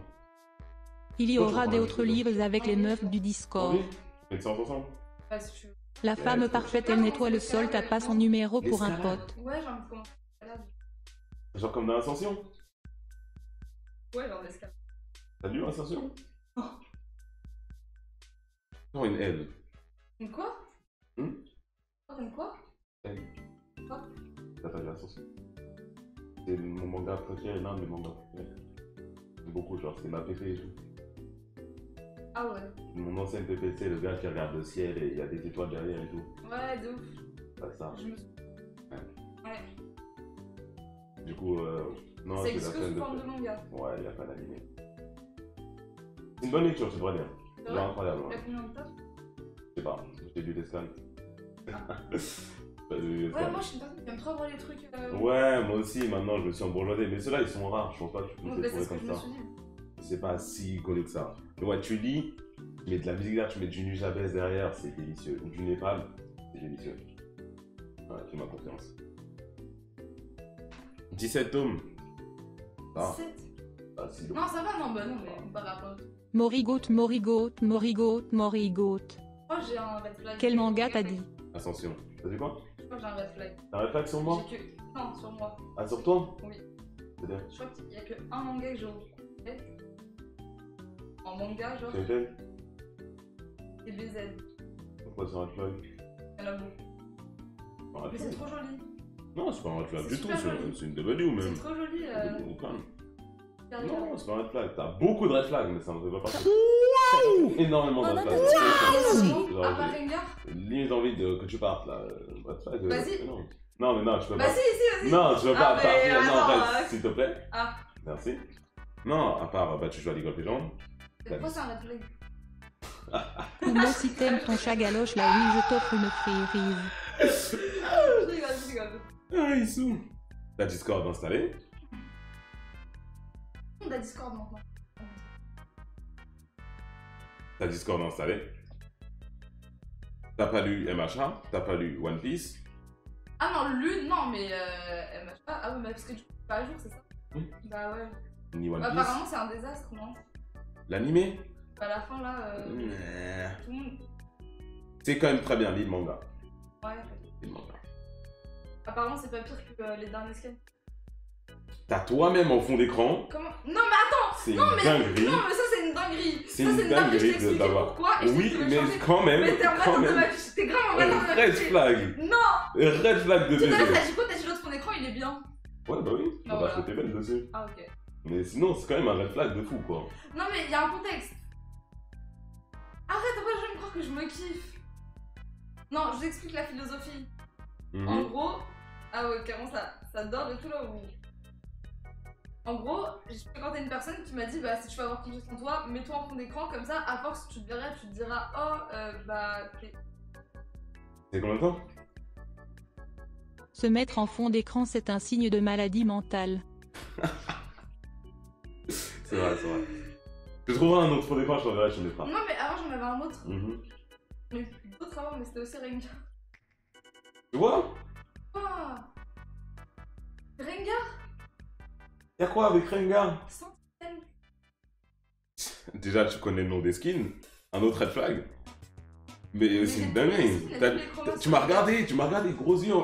Il y Toi, aura j'en des parle autres avec livres avec les meufs du Ah Discord. oui? On fait une séance ensemble? Ouais, si tu veux. La femme parfaite, elle nettoie le sol, t'as pas son numéro pour un L'escalade. pote. Ouais, j'ai envie de commencer l'escalade. Genre comme dans l'ascension? Ouais, genre l'escalade. T'as lu l'ascension? Non, une L. Une quoi? Hmm? Une quoi? L. Quoi? T'as pas lu l'ascension? C'est mon manga préféré, l'un de mes mangas préférés. J'aime beaucoup, genre c'est ma pépé et tout. Ah ouais. Mon ancienne pépé, c'est le gars qui regarde le ciel et il y a des étoiles derrière et tout. Ouais, de ouf. Pas ça. Je me suis. Ouais. Ouais. Du coup, non, C'est c'est la que scène sous de. forme de manga. Ouais, il y a pas d'animé. C'est une bonne lecture, tu devrais lire. C'est C'est vrai? incroyable. Il y Ouais. a combien de temps? Je sais pas, j'ai lu l'escalade. J'ai lu Ouais, l'escalade. moi je suis une personne qui aime trop voir les trucs. Ouais, moi aussi, maintenant je me suis embourgeoisé. Mais ceux-là, ils sont rares. Je pense pas que tu Donc, peux les c'est ce trouver que comme je me ça. suis dit. C'est pas si connu que ça. Mais ouais, tu lis, tu mets de la musique derrière, tu mets du Nujabes derrière, c'est délicieux. Ou du Népal, c'est délicieux. Ouais, fais-moi confiance. 17 tomes. Ah, 17. ah si, Non, ça va, non, bah non, mais par rapport. Morigote, Morigote, Morigote, Morigote. Moi j'ai un red flag. Quel manga t'as dit? Ascension. T'as dit quoi? Je crois que j'ai un red flag. T'as un réflexe sur moi? J'ai que. Non, sur moi. Ah, sur toi? Oui. C'est-à-dire? Je crois qu'il y a que un manga que j'ai retrouvé. En manga, genre, C'est lequel? c'est BZ. Pourquoi c'est un red flag? Il y en a beaucoup. Un red Mais flag? c'est trop joli. Non, c'est pas un red flag C'est du tout, super joli. c'est une W même. C'est trop joli. Au calme. Regardez. Non, c'est pas un red flag. T'as beaucoup de red flags, mais ça ne fait pas partie. Énormément de red flags. Genre, À part Rengar. limite envie que tu partes là. Red flag. Vas-y. Non. Non, mais non, je peux Bah pas. si, si, vas-y. Non, je veux pas Ah, mais partir. Non, attends, reste, s'il te plaît. Ah. Merci. Non, à part, bah, tu joues à League of Legends. Pourquoi c'est un red flag? Ou moi si t'aimes ton chat galoche là oui je t'offre une frérise. Je rigole, je rigole. Ah, ils sont. T'as Discord installé? On a Discord maintenant. T'as Discord installé? T'as pas lu MHA? T'as pas lu One Piece? Ah non, non, mais MHA. Ah oui, mais parce que tu peux pas à jour, c'est ça? Oui. Bah ouais. Ni One Bah, Piece? apparemment, c'est un désastre, non? L'animé? À la fin, là, tout le monde. C'est quand même très bien, lis le manga. Ouais. Lis le manga. Apparemment, c'est pas pire que les derniers scans. T'as toi-même en fond d'écran. Comment? Non, mais attends! C'est une Non, mais dinguerie. non, mais ça, c'est une dinguerie! C'est Ça, une je vais dinguerie t'expliquer d'avoir. pourquoi. Et je Oui, sais que tu veux mais changer. quand même. Mais t'es en quand mode de même. ma vie, t'es grave en mode de ma Red vie. flag. Non! Red flag de Tout à l'heure, bébé. t'as dit quoi? T'as dit l'autre fond d'écran, il est bien. Ouais, bah oui. Bah, On voilà. a fait belle dessus. Ah, ok. Mais sinon, c'est quand même un red flag de fou, quoi. Non, mais il y a un contexte. Arrête, pourquoi je vais me croire que je me kiffe? Non, je vous explique la philosophie. Mhm. En gros, ah ouais, clairement ça dort et tout là où. En gros, j'ai fréquenté une personne qui m'a dit bah si tu veux avoir confiance en toi, mets-toi en fond d'écran comme ça, à force tu te verras, tu te diras oh bah t'es. C'est combien de temps? Se mettre en fond d'écran c'est un signe de maladie mentale. C'est vrai, c'est vrai. Je trouverai un autre fond d'écran, je t'enverrai, je te mettrai. Non mais avant j'en avais un autre, Mhm. mais d'autres avant, mais c'était aussi Rengar. Tu vois? Ah Rengar Y'a quoi avec Rengar? Sentinelle. Déjà, tu connais le nom des skins. Un autre red flag. Mais c'est j'ai une tous les dinguerie. skins et T'as- tous les chromas Tu sur m'as Rengar. regardé, gros yeux.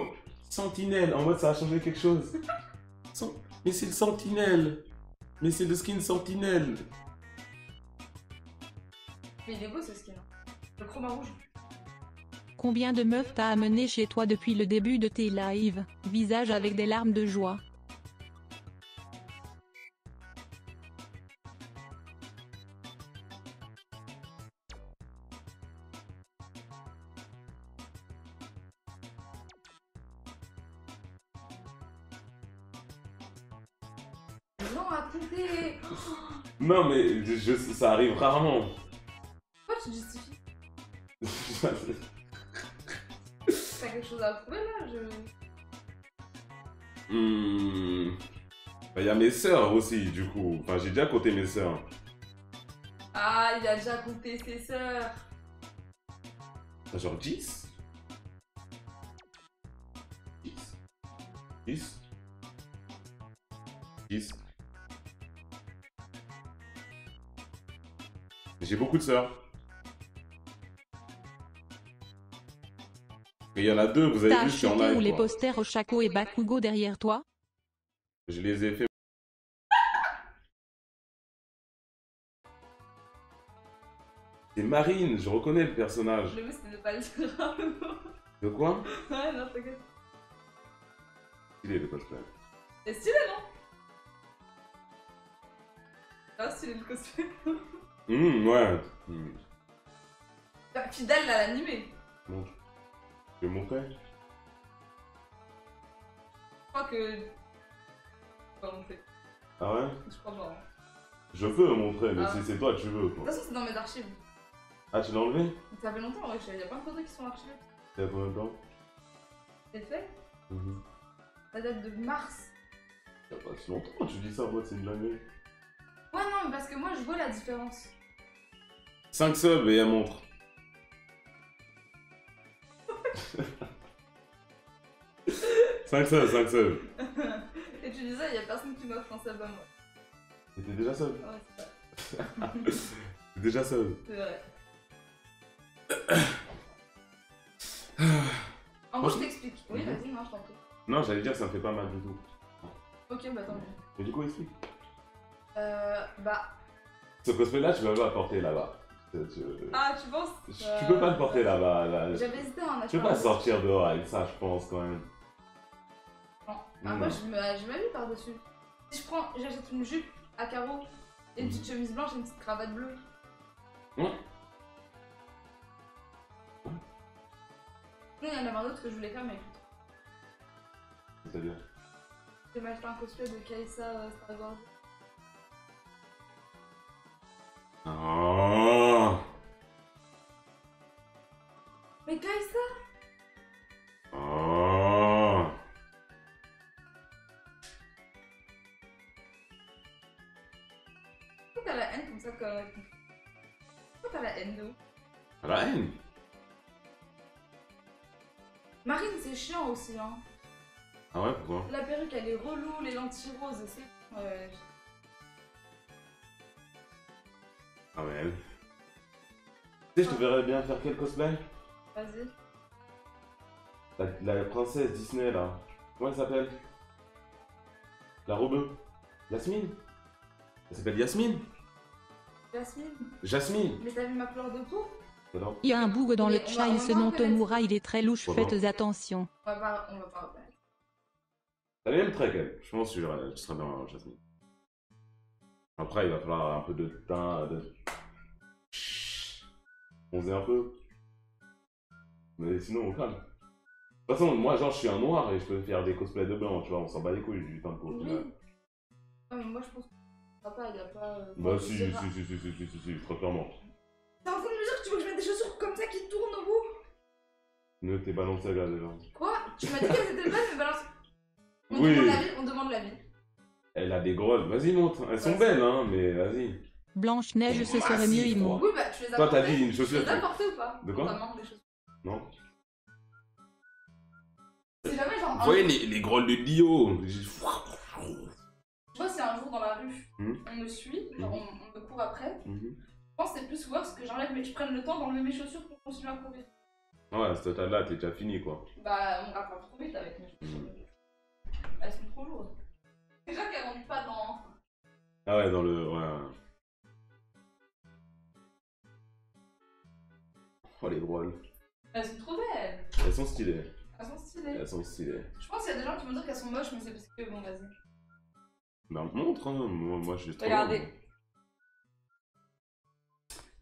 Sentinelle, en mode ça a changé quelque chose. Mais c'est le Sentinelle. Mais c'est le skin Sentinelle. Mais il est beau ce skin. Le chroma rouge. Combien de meufs t'as amené chez toi depuis le début de tes lives? Visage avec des larmes de joie. Non à compter. Non, mais ça arrive rarement. Pourquoi tu te justifies? T'as quelque chose à prouver là? Bah, y a mes sœurs aussi, du coup. Enfin, j'ai déjà compté mes sœurs. Ah, il a déjà compté ses sœurs. T'as genre 10? 10? 10? 10? J'ai beaucoup de sœurs. Et il y en a deux, vous avez T'as vu, je suis en acheté live. ou les quoi. posters Ochako et Bakugo derrière toi? Je les ai fait. C'est Marine, je reconnais le personnage. Le mieux c'était de pas le dire. De quoi? Ouais, non, t'inquiète. Il est le cosplay. C'est stylé, non? Ah, stylé le cosplay. Ouais. Bah, fidèle à l'animé. Montre. Je vais montrer. Je crois que. Pas montrer. Ah ouais? Je crois pas. Hein. Je peux montrer, mais Ah. si c'est toi, tu veux. De Quoi. toute façon, c'est dans mes archives. Ah, tu l'as enlevé? Ça fait longtemps, ouais. Il y a plein de photos qui sont archivées. Il y a combien de temps? C'est fait. Mhm. Ça date de mars. Il y a pas si longtemps, tu dis ça, moi, c'est une dinguerie. Ouais, non, mais parce que moi, je vois la différence. 5 subs et elle montre. Cinq subs. Et tu disais, il y a personne qui m'offre un sub à moi. T'étais déjà sub? Ouais, c'est ça. T'es déjà sub. C'est vrai. En gros, je t'explique. Oui, vas-y, non, je t'en prie. Non, j'allais dire, ça me fait pas mal du tout. Ok, bah tant mieux. Mais du coup, explique. Bah. Ce cosplay-là, tu vas pas le porter là-bas. Ah, tu penses? Tu peux pas le porter là-bas. Là. J'avais hésité à en acheter. Tu peux pas sortir dehors avec ça, je pense, quand même. Non. Après, je m'habille par-dessus. Si j'achète une jupe à carreaux, et une petite chemise blanche et une petite cravate bleue. Ouais. Non, il y en avait un autre que je voulais faire, mais écoute. C'est-à-dire? Je vais m'acheter un cosplay de Kaisa Star Wars. Oh. t'as la haine comme ça comme... Pourquoi t'as la haine de ouf? La haine. Marine, c'est chiant aussi, hein. Ah ouais, pourquoi? La perruque, elle est relou, les lentilles roses, c'est... Ah ouais. Tu sais, je te verrais bien faire quel cosplay? Vas-y. La princesse Disney, là. Comment elle s'appelle? La robe. Yasmine? Elle s'appelle Yasmine? Jasmine. Jasmine. Mais t'as vu ma couleur de peau? Alors, Il y a un bug dans le Mais on chat, va- il se on va nomme reconnaître. Tomura, il est très louche, Comment? faites attention. On va pas reconnaître. t'as les mêmes traits, elle. Je pense que tu seras bien, Jasmine. Après, il va falloir un peu de teint, de... bronzer un peu. Mais sinon, on calme. De toute façon, moi, genre, je suis un noir et je peux faire des cosplays de blanc, tu vois, on s'en bat les couilles du teint de peau. au Oui. final. Ouais, mais moi je pense que ça va pas, il y a pas... Bah, je si, sais pas. si, très clairement. T'es en train de me dire que tu veux que je mette des chaussures comme ça qui tournent au bout? Ne t'es balancé à gars déjà. Quoi? Tu m'as dit qu'elles étaient belles, mais balance... On Oui. demande l'avis, on demande l'avis. Elle a des grolles, vas-y, montre. Elles sont Vas-y. belles, hein, mais vas-y. Blanche-Neige, ce serait Massif, mieux, ils m'ont. Oui, bah tu les as Toi, t'as portées. dit une Tu chaussure. les as portées ou pas? De quoi? Notamment, des chaussures. Non. C'est jamais genre... Vous voyez les grolles de Dio? Tu vois, si un jour dans la rue, Hmm. on me suit, genre on me court après, Mhm. je pense que c'est plus worse que j'enlève, mais je prenne le temps d'enlever mes chaussures pour continuer à courir. Ouais, à ce stade-là, t'es déjà fini, quoi. Bah, on rattrape trop vite avec mes chaussures. Elles sont trop lourdes. Déjà qu'elles rentrent pas dans... Ah ouais, dans le... Ouais. Oh, les grolles. Elles sont trop belles. Elles sont stylées. Elles sont stylées. Elles sont stylées. Je pense qu'il y a des gens qui vont dire qu'elles sont moches, mais c'est parce que bon, vas-y. Bah, montre, hein. Moi, je suis trop... Regardez.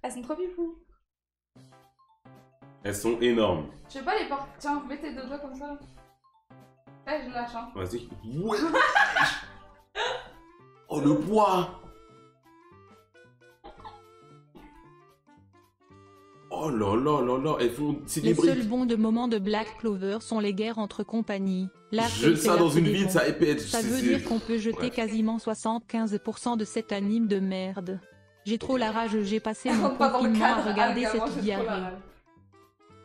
Elles sont trop bifou. Elles sont énormes. Je sais pas les portes. Tiens, mets tes deux doigts comme ça. Là, je lâche, hein. Vas-y. Ouais. Oh, le poids. Oh là là là là, elles font... C'est Les des briques. seuls bons de moments de Black Clover sont les guerres entre compagnies. Là, Je ça dans une ville, ça épée. Ça veut dire qu'on peut jeter Bref. quasiment 75% de cet anime de merde. J'ai trop la rage, j'ai passé Elles mon rentrent pas dans le confinement à cadre. regarder Ah, moi, cette j'ai trop la diarrhée. rage.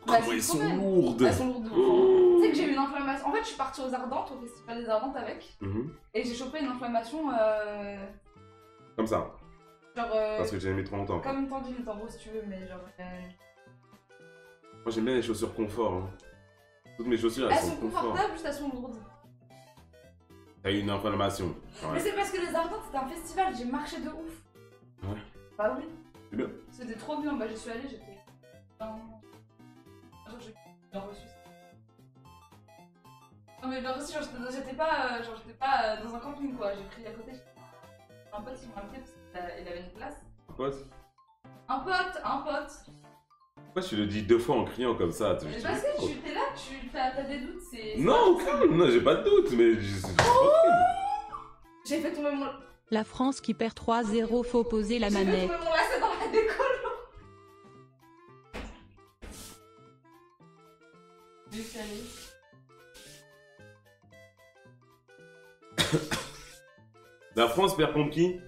Comment c'est elles trop sont belle. lourdes. Elles sont lourdes de ouf. Tu sais que j'ai eu une inflammation. En fait, je suis partie aux Ardentes, au festival des Ardentes avec. Mhm. Et j'ai chopé une inflammation. Comme ça. Genre. Parce que j'ai mis trop longtemps. Comme une tendinite en gros, si tu veux, mais genre. Moi, j'aime bien les chaussures confort. Hein. Toutes mes chaussures, Elles elles sont sont confort. confortables, juste elles sont lourdes. T'as eu une inflammation. Mais Ouais. c'est parce que les Ardentes c'était un festival, j'ai marché de ouf. Ouais. Bah oui. C'est bien. C'était trop bien, bah j'y suis allée, j'étais. Genre, j'ai bien reçu ça. Non mais bien reçu, genre j'étais pas, dans un camping quoi, j'ai pris à côté. Un pote qui m'a invité parce qu'il avait une place. Un pote. Un pote. Pourquoi tu le dis deux fois en criant comme ça? Mais parce que tu t'es là, t'as des doutes, c'est. Non, calme, non, j'ai pas de doute, mais c'est J'ai fait tomber mon. La France qui perd 3-0, faut poser la J'ai fait manette. tomber mon lacet dans la décolle. J'ai suis allée. La France perd contre qui?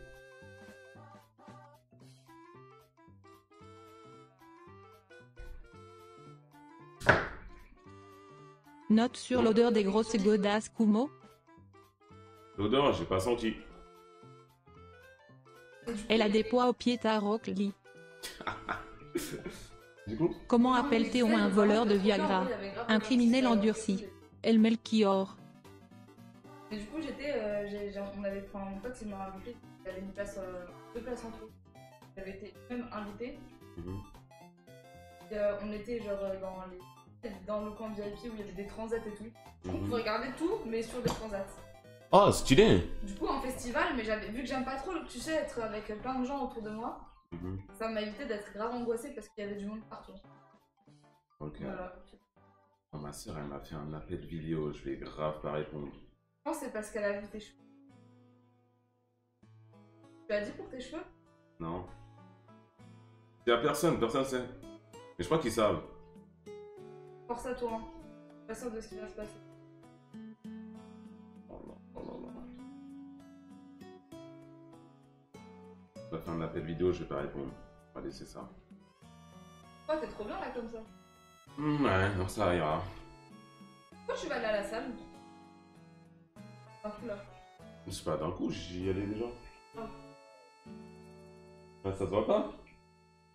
Note sur l'odeur des grosses godasses Kumo. L'odeur, j'ai pas senti. Elle a des poids au pied à Rockly. Du coup? Comment appelle-t-on un voleur de Viagra? Un criminel endurci. El Melchior. Et du coup, on avait, enfin, mon pote, il m'a invité, il avait une place, deux places en tout. J'avais été même invité. Mhm. Et, on était genre dans le coin VIP où il y avait des transats et tout. Donc, on Mhm. pouvait regarder tout, mais sur des transats. Oh, stylé! Du coup, en festival, mais vu que j'aime pas trop, tu sais, être avec plein de gens autour de moi, Mhm. ça m'a évité d'être grave angoissée parce qu'il y avait du monde partout. Ok. Voilà. Oh, ma soeur, elle m'a fait un appel vidéo, je vais grave pas répondre. Je pense que c'est parce qu'elle a vu tes cheveux. Tu as dit pour tes cheveux? Non. C'est à personne sait. Mais je crois qu'ils savent. Force à toi, hein. Je suis pas sûre de ce qui va se passer. Oh non, oh non, non. On va faire un appel vidéo, je vais pas répondre. On va laisser ça. Pourquoi t'es trop bien là comme ça? Ouais, non, ça ira. Pourquoi tu vas aller à la salle? D'un coup là. Je sais pas, d'un coup, j'y allais déjà. Ah. Bah, ça se voit pas?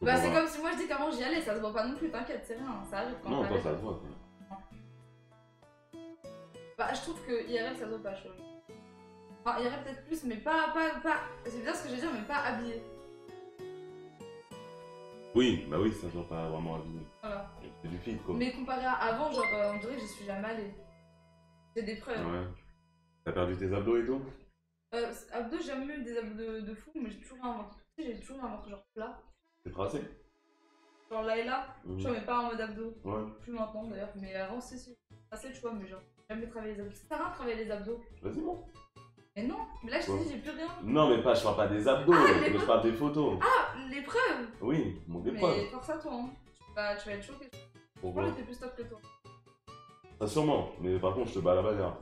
Bah, c'est comme si moi je dis qu'avant j'y allais, ça se voit pas non plus, t'inquiète, c'est rien, ça arrive quand Non, toi, t'arrives. ça se voit. Quoi. Bah, je trouve que IRL ça se voit pas, je trouve. Enfin, IRL peut-être plus, mais pas. C'est bien ce que je veux dire, mais pas habillé. Oui, bah oui, ça se voit pas vraiment habillé. Voilà. C'est du feed, quoi. Mais comparé à avant, genre, on dirait que j'y suis jamais allée. J'ai des preuves. Ouais. T'as perdu tes abdos et tout? Abdos, j'ai jamais eu des abdos de fou, mais j'ai toujours un ventre. Tu sais, j'ai toujours un ventre genre plat. C'est tracé? Genre là et là, Mhm. tu vois, mais pas en mode abdos. Ouais. Plus maintenant d'ailleurs, mais avant, si. Assez, tu vois, mais genre, j'ai jamais travaillé les abdos. Ça sert à rien de travailler les abdos. Vas-y, montre. Mais non, mais là je te Ouais. dis, j'ai plus rien. Non, mais pas, je parle pas des abdos, Ah, mais je parle des photos. Ah, les preuves. Oui, mon Mais épreuve. force à toi, hein. Tu vas être choqué. Pourquoi? Moi, j'étais plus top que toi. Ça sûrement, mais par contre, je te bats la bagarre.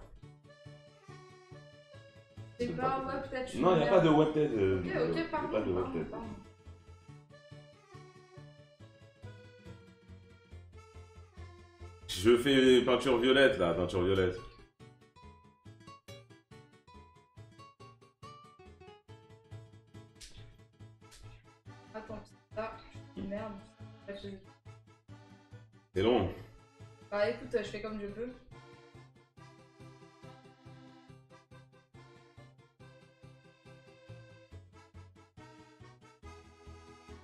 C'est pas, ouais, peut-être. je suis Non, y'a une pas de merde. web tête. Ok, pardon. Pas de web tête. Pardon. Je fais peinture violette là, peinture violette. Attends, ça, merde. C'est long. Bah écoute, je fais comme je peux.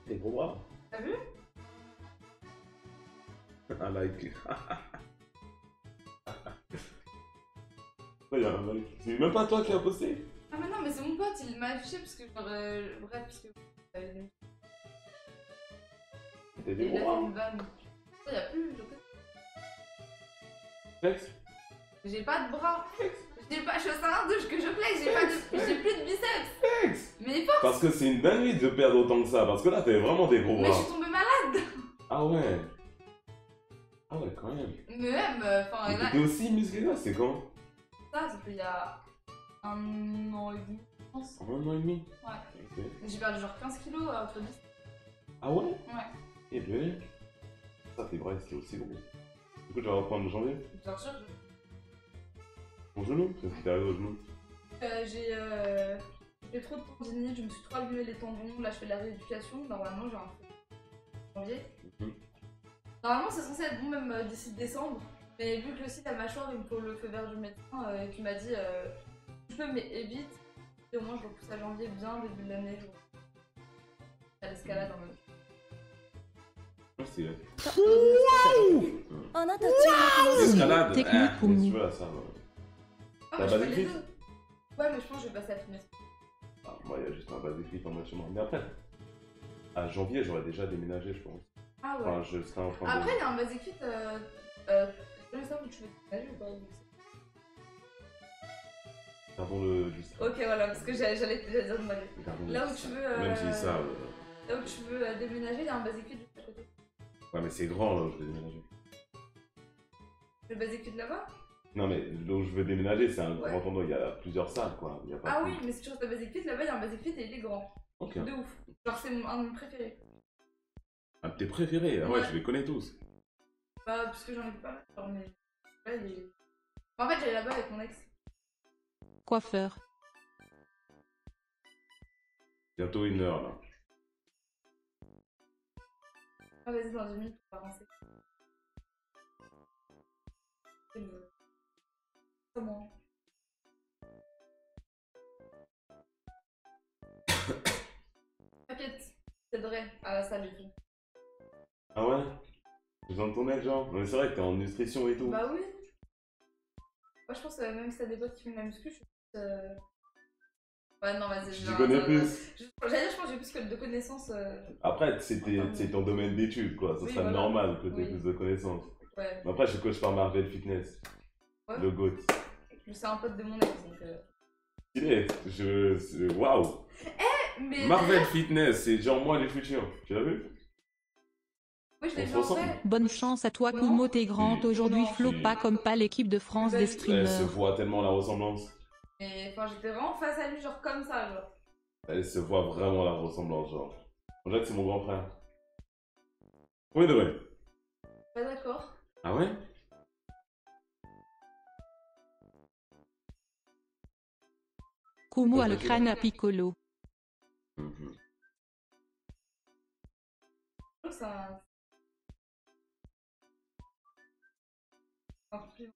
Des gros bras. T'as vu? Un like. Ouais, y'a un like. C'est même pas toi qui as posté. Ah mais non, mais c'est mon pote, il m'a affiché parce que genre, bref, parce que T'as il des a gros fait bras. une vanne. Ça, y'a plus, Flex. j'ai pas de bras. J'ai pas, je suis au salon de que je flex, j'ai plus de biceps. Flex. Mais pas. Parce que c'est une dinguerie de perdre autant que ça. Parce que là, t'avais vraiment des gros Mais bras. je suis tombée malade. Ah ouais. Ah ouais, quand même. Mais même, enfin, Mais là, t'étais aussi musclé là, c'est quand? ça, c'était il y a 1 an et demi, je pense. En 1 an et demi. Ouais. Ok. J'ai perdu genre 15 kilos entre 10. Ah ouais? Ouais. Eh bien. Ça, tes bras, c'était aussi gros. Du coup, tu vas reprendre le janvier. Bien sûr, Mon genou? Qu'est-ce qui t'arrive au genou? j'ai trop de tendinite, je me suis trop abîmé les tendons. Là, je fais de la rééducation. Normalement, j'ai un feu en janvier. Mhm. Normalement, c'est censé être bon même d'ici décembre. Mais vu que aussi la mâchoire, il me faut le feu vert du médecin qui m'a dit tu peux, mais évite. Et au moins, je repousse à janvier bien, début de l'année. À l'escalade en mode. Ah, c'est. あなた強い Escalade. Technique Ah, ou mais mou. tu vois, ça va. Ah, T'as bah, je basic fais les fit? deux. Ouais, mais je pense que je vais passer à la fitness. Ah, moi, il y a juste un basic fit en mode chemin. Mais après, à janvier, j'aurais déjà déménagé, je pense. Ah ouais. Enfin, je serais en train de. Après, il y a un basic fit. Je sais pas où tu veux déménager ou pas. Gardons le du stress. Ok, voilà, parce que j'allais dire de ma vie. Gardons Là le où tu stress. veux, Même si ça. Là où tu veux déménager, il y a un basic fit juste à côté. Ouais, mais c'est grand là où je vais déménager. Le basic fit là-bas? Non, mais là où je veux déménager, c'est un Ouais. grand endroit. Il y a plusieurs salles, quoi. Il y a pas Ah que- oui, mais si tu restes à basic fit, là-bas, il y a un basic fit et il est grand. Ok. De ouf. Genre, c'est un de mes préférés. Un de tes préférés. Ah ouais, Ouais. je les connais tous. Bah, parce que j'en ai pas mal. Genre, mais. Là, il est. En fait, j'allais là-bas avec mon ex. Coiffeur. Bientôt 1 heure là. Ah, vas-y, dans 10 minutes, on va avancer. C'est le- Comment? T'inquiète, t'aiderai à la salle et tout. Ah ouais? J'ai besoin de ton aide, genre? Non, mais c'est vrai que t'es en nutrition et tout. Bah oui. Moi, je pense que même si t'as des potes qui font de la muscu, je suis plus. Ouais, non, vas-y. J'y connais plus. J'allais dire, je pense que j'ai plus que de connaissances. Après, c'est ton domaine d'études, quoi. Ça Oui, serait voilà. normal que t'aies Oui. plus de connaissances. Ouais. Mais après, je suis coach par Marvel Fitness. Ouais. Le GOAT. C'est un pote de mon ex, donc. Waouh! Mais. Marvel Fitness, c'est genre moi les futurs. Tu l'as vu? Oui, je l'ai on vu se en ressemble. vrai. Bonne chance à toi, Non. Kumo, t'es grande aujourd'hui, Non. flop pas comme pas l'équipe de France des Elle Elle se streamers. voit tellement la ressemblance. Mais enfin, j'étais vraiment face à lui, genre comme ça, genre. Elle se voit vraiment la ressemblance, genre. On dirait que c'est mon grand frère. Oui, de vrai. Pas d'accord. Ah ouais? Kumo a le crâne à Piccolo. Mhm. Je trouve que c'est un compliment.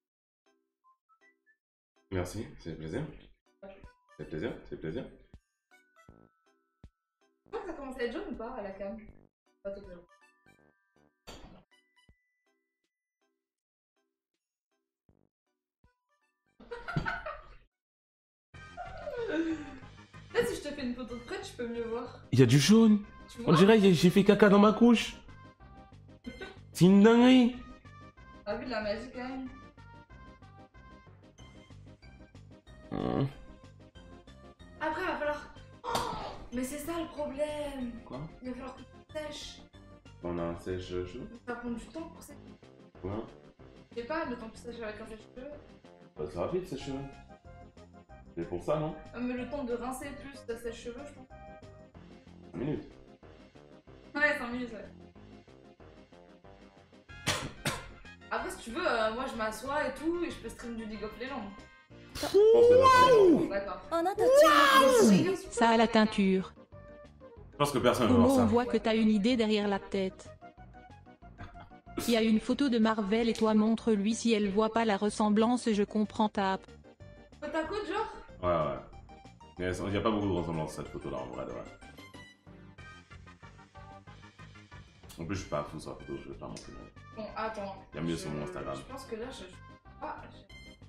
Merci, c'est plaisir. C'est plaisir, c'est plaisir. Tu vois que ça commence à être jaune ou pas à la cam? Pas totalement. Là, si je te fais une photo de près, tu peux mieux voir. Il y a du jaune. Tu On vois? dirait que j'ai fait caca dans ma couche. C'est une dinguerie. T'as vu de la magie quand même? Mmh. Après, il va falloir. Oh, mais c'est ça le problème! Quoi? Il va falloir que tu sèches. On a un sèche-cheveux. Ça va prendre du temps pour sécher. Quoi? Je sais pas, le temps que tu sèches avec un sèche-cheveux. Bah, c'est rapide, sèche-cheveux. C'est pour ça, non? Mais le temps de rincer plus ta sèche-cheveux, je pense. 5 minutes. Ouais, 5 minutes, ouais. Après, si tu veux, moi je m'assois et tout, et je peux stream du League of Legends. Je pense que personne- D'accord. あなた注目です。 Ça a la teinture. Je pense que personne va Kumo, voir on ça. voit que t'as une idée derrière la tête. Il y a une photo de Marvel et toi montre-lui si elle voit pas la ressemblance, je comprends ta... Côte à côte, genre? Ouais, ouais. Mais il n'y a pas beaucoup de ressemblance cette photo-là, en vrai, de vrai. En plus, je suis pas fou sur la photo, je vais pas montrer. Bon, attends. Il y a mieux sur mon Instagram. Je pense que là, je. Ah,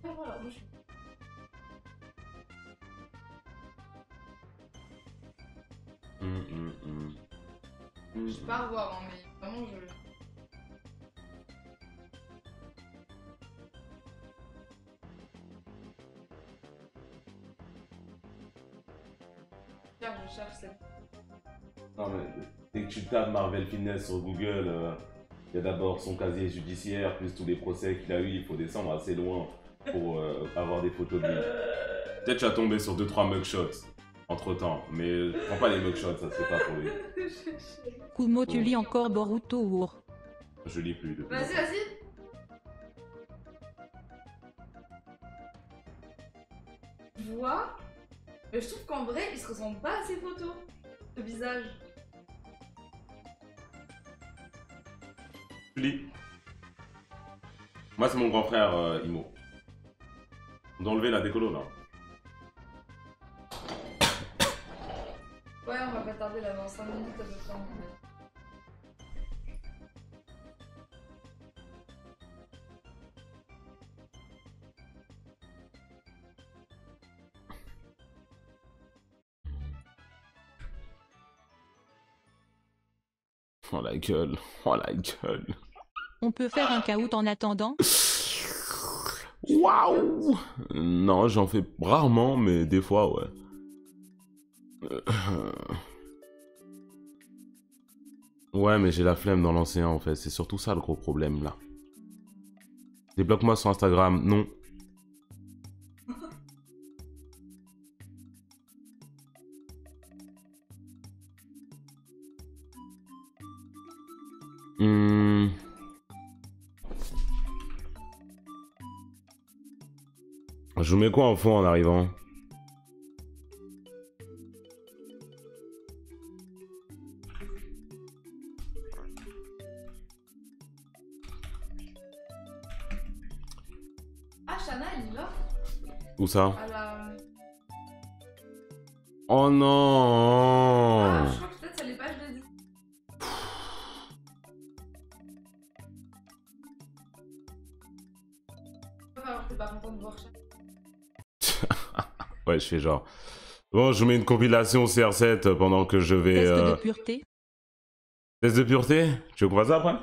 voilà, moi je suis. Je vais pas revoir, hein, mais vraiment, je. Je cherche, c'est. Non, mais dès que tu tapes Marvel Fitness sur Google, il y a d'abord son casier judiciaire, plus tous les procès qu'il a eu, il faut descendre assez loin pour avoir des photos de lui. Peut-être tu vas tomber sur 2-3 mugshots entre temps, mais prends pas les mugshots, ça c'est pas pour lui. Kumo, tu lis encore Boruto ou... Je lis plus depuis. Vas-y, vas-y! Tu vois? Mais je trouve qu'en vrai, il se ressemble pas à ses photos de visage. Tu lis. Moi c'est mon grand frère Imo. D'enlever la décolo là. Ouais, on va pas tarder là, dans 5 minutes à peu près. Oh la gueule, oh la gueule. On peut faire un caout en attendant? Waouh! Non, j'en fais rarement, mais des fois, ouais. Ouais, mais j'ai la flemme dans l'ancien en fait, c'est surtout ça le gros problème là. Débloque-moi sur Instagram, non. Je vous mets quoi en fond en arrivant? Ah, Shana, il est là? Où ça? À la. Oh non! Ah, je crois que peut-être ça l'est pas, je l'ai dit. Alors, t'es pas content de voir Shana. Ouais, je fais genre. Bon, je vous mets une compilation CR7 pendant que je vais. Test de pureté? Test de pureté? Tu veux qu'on fasse ça après?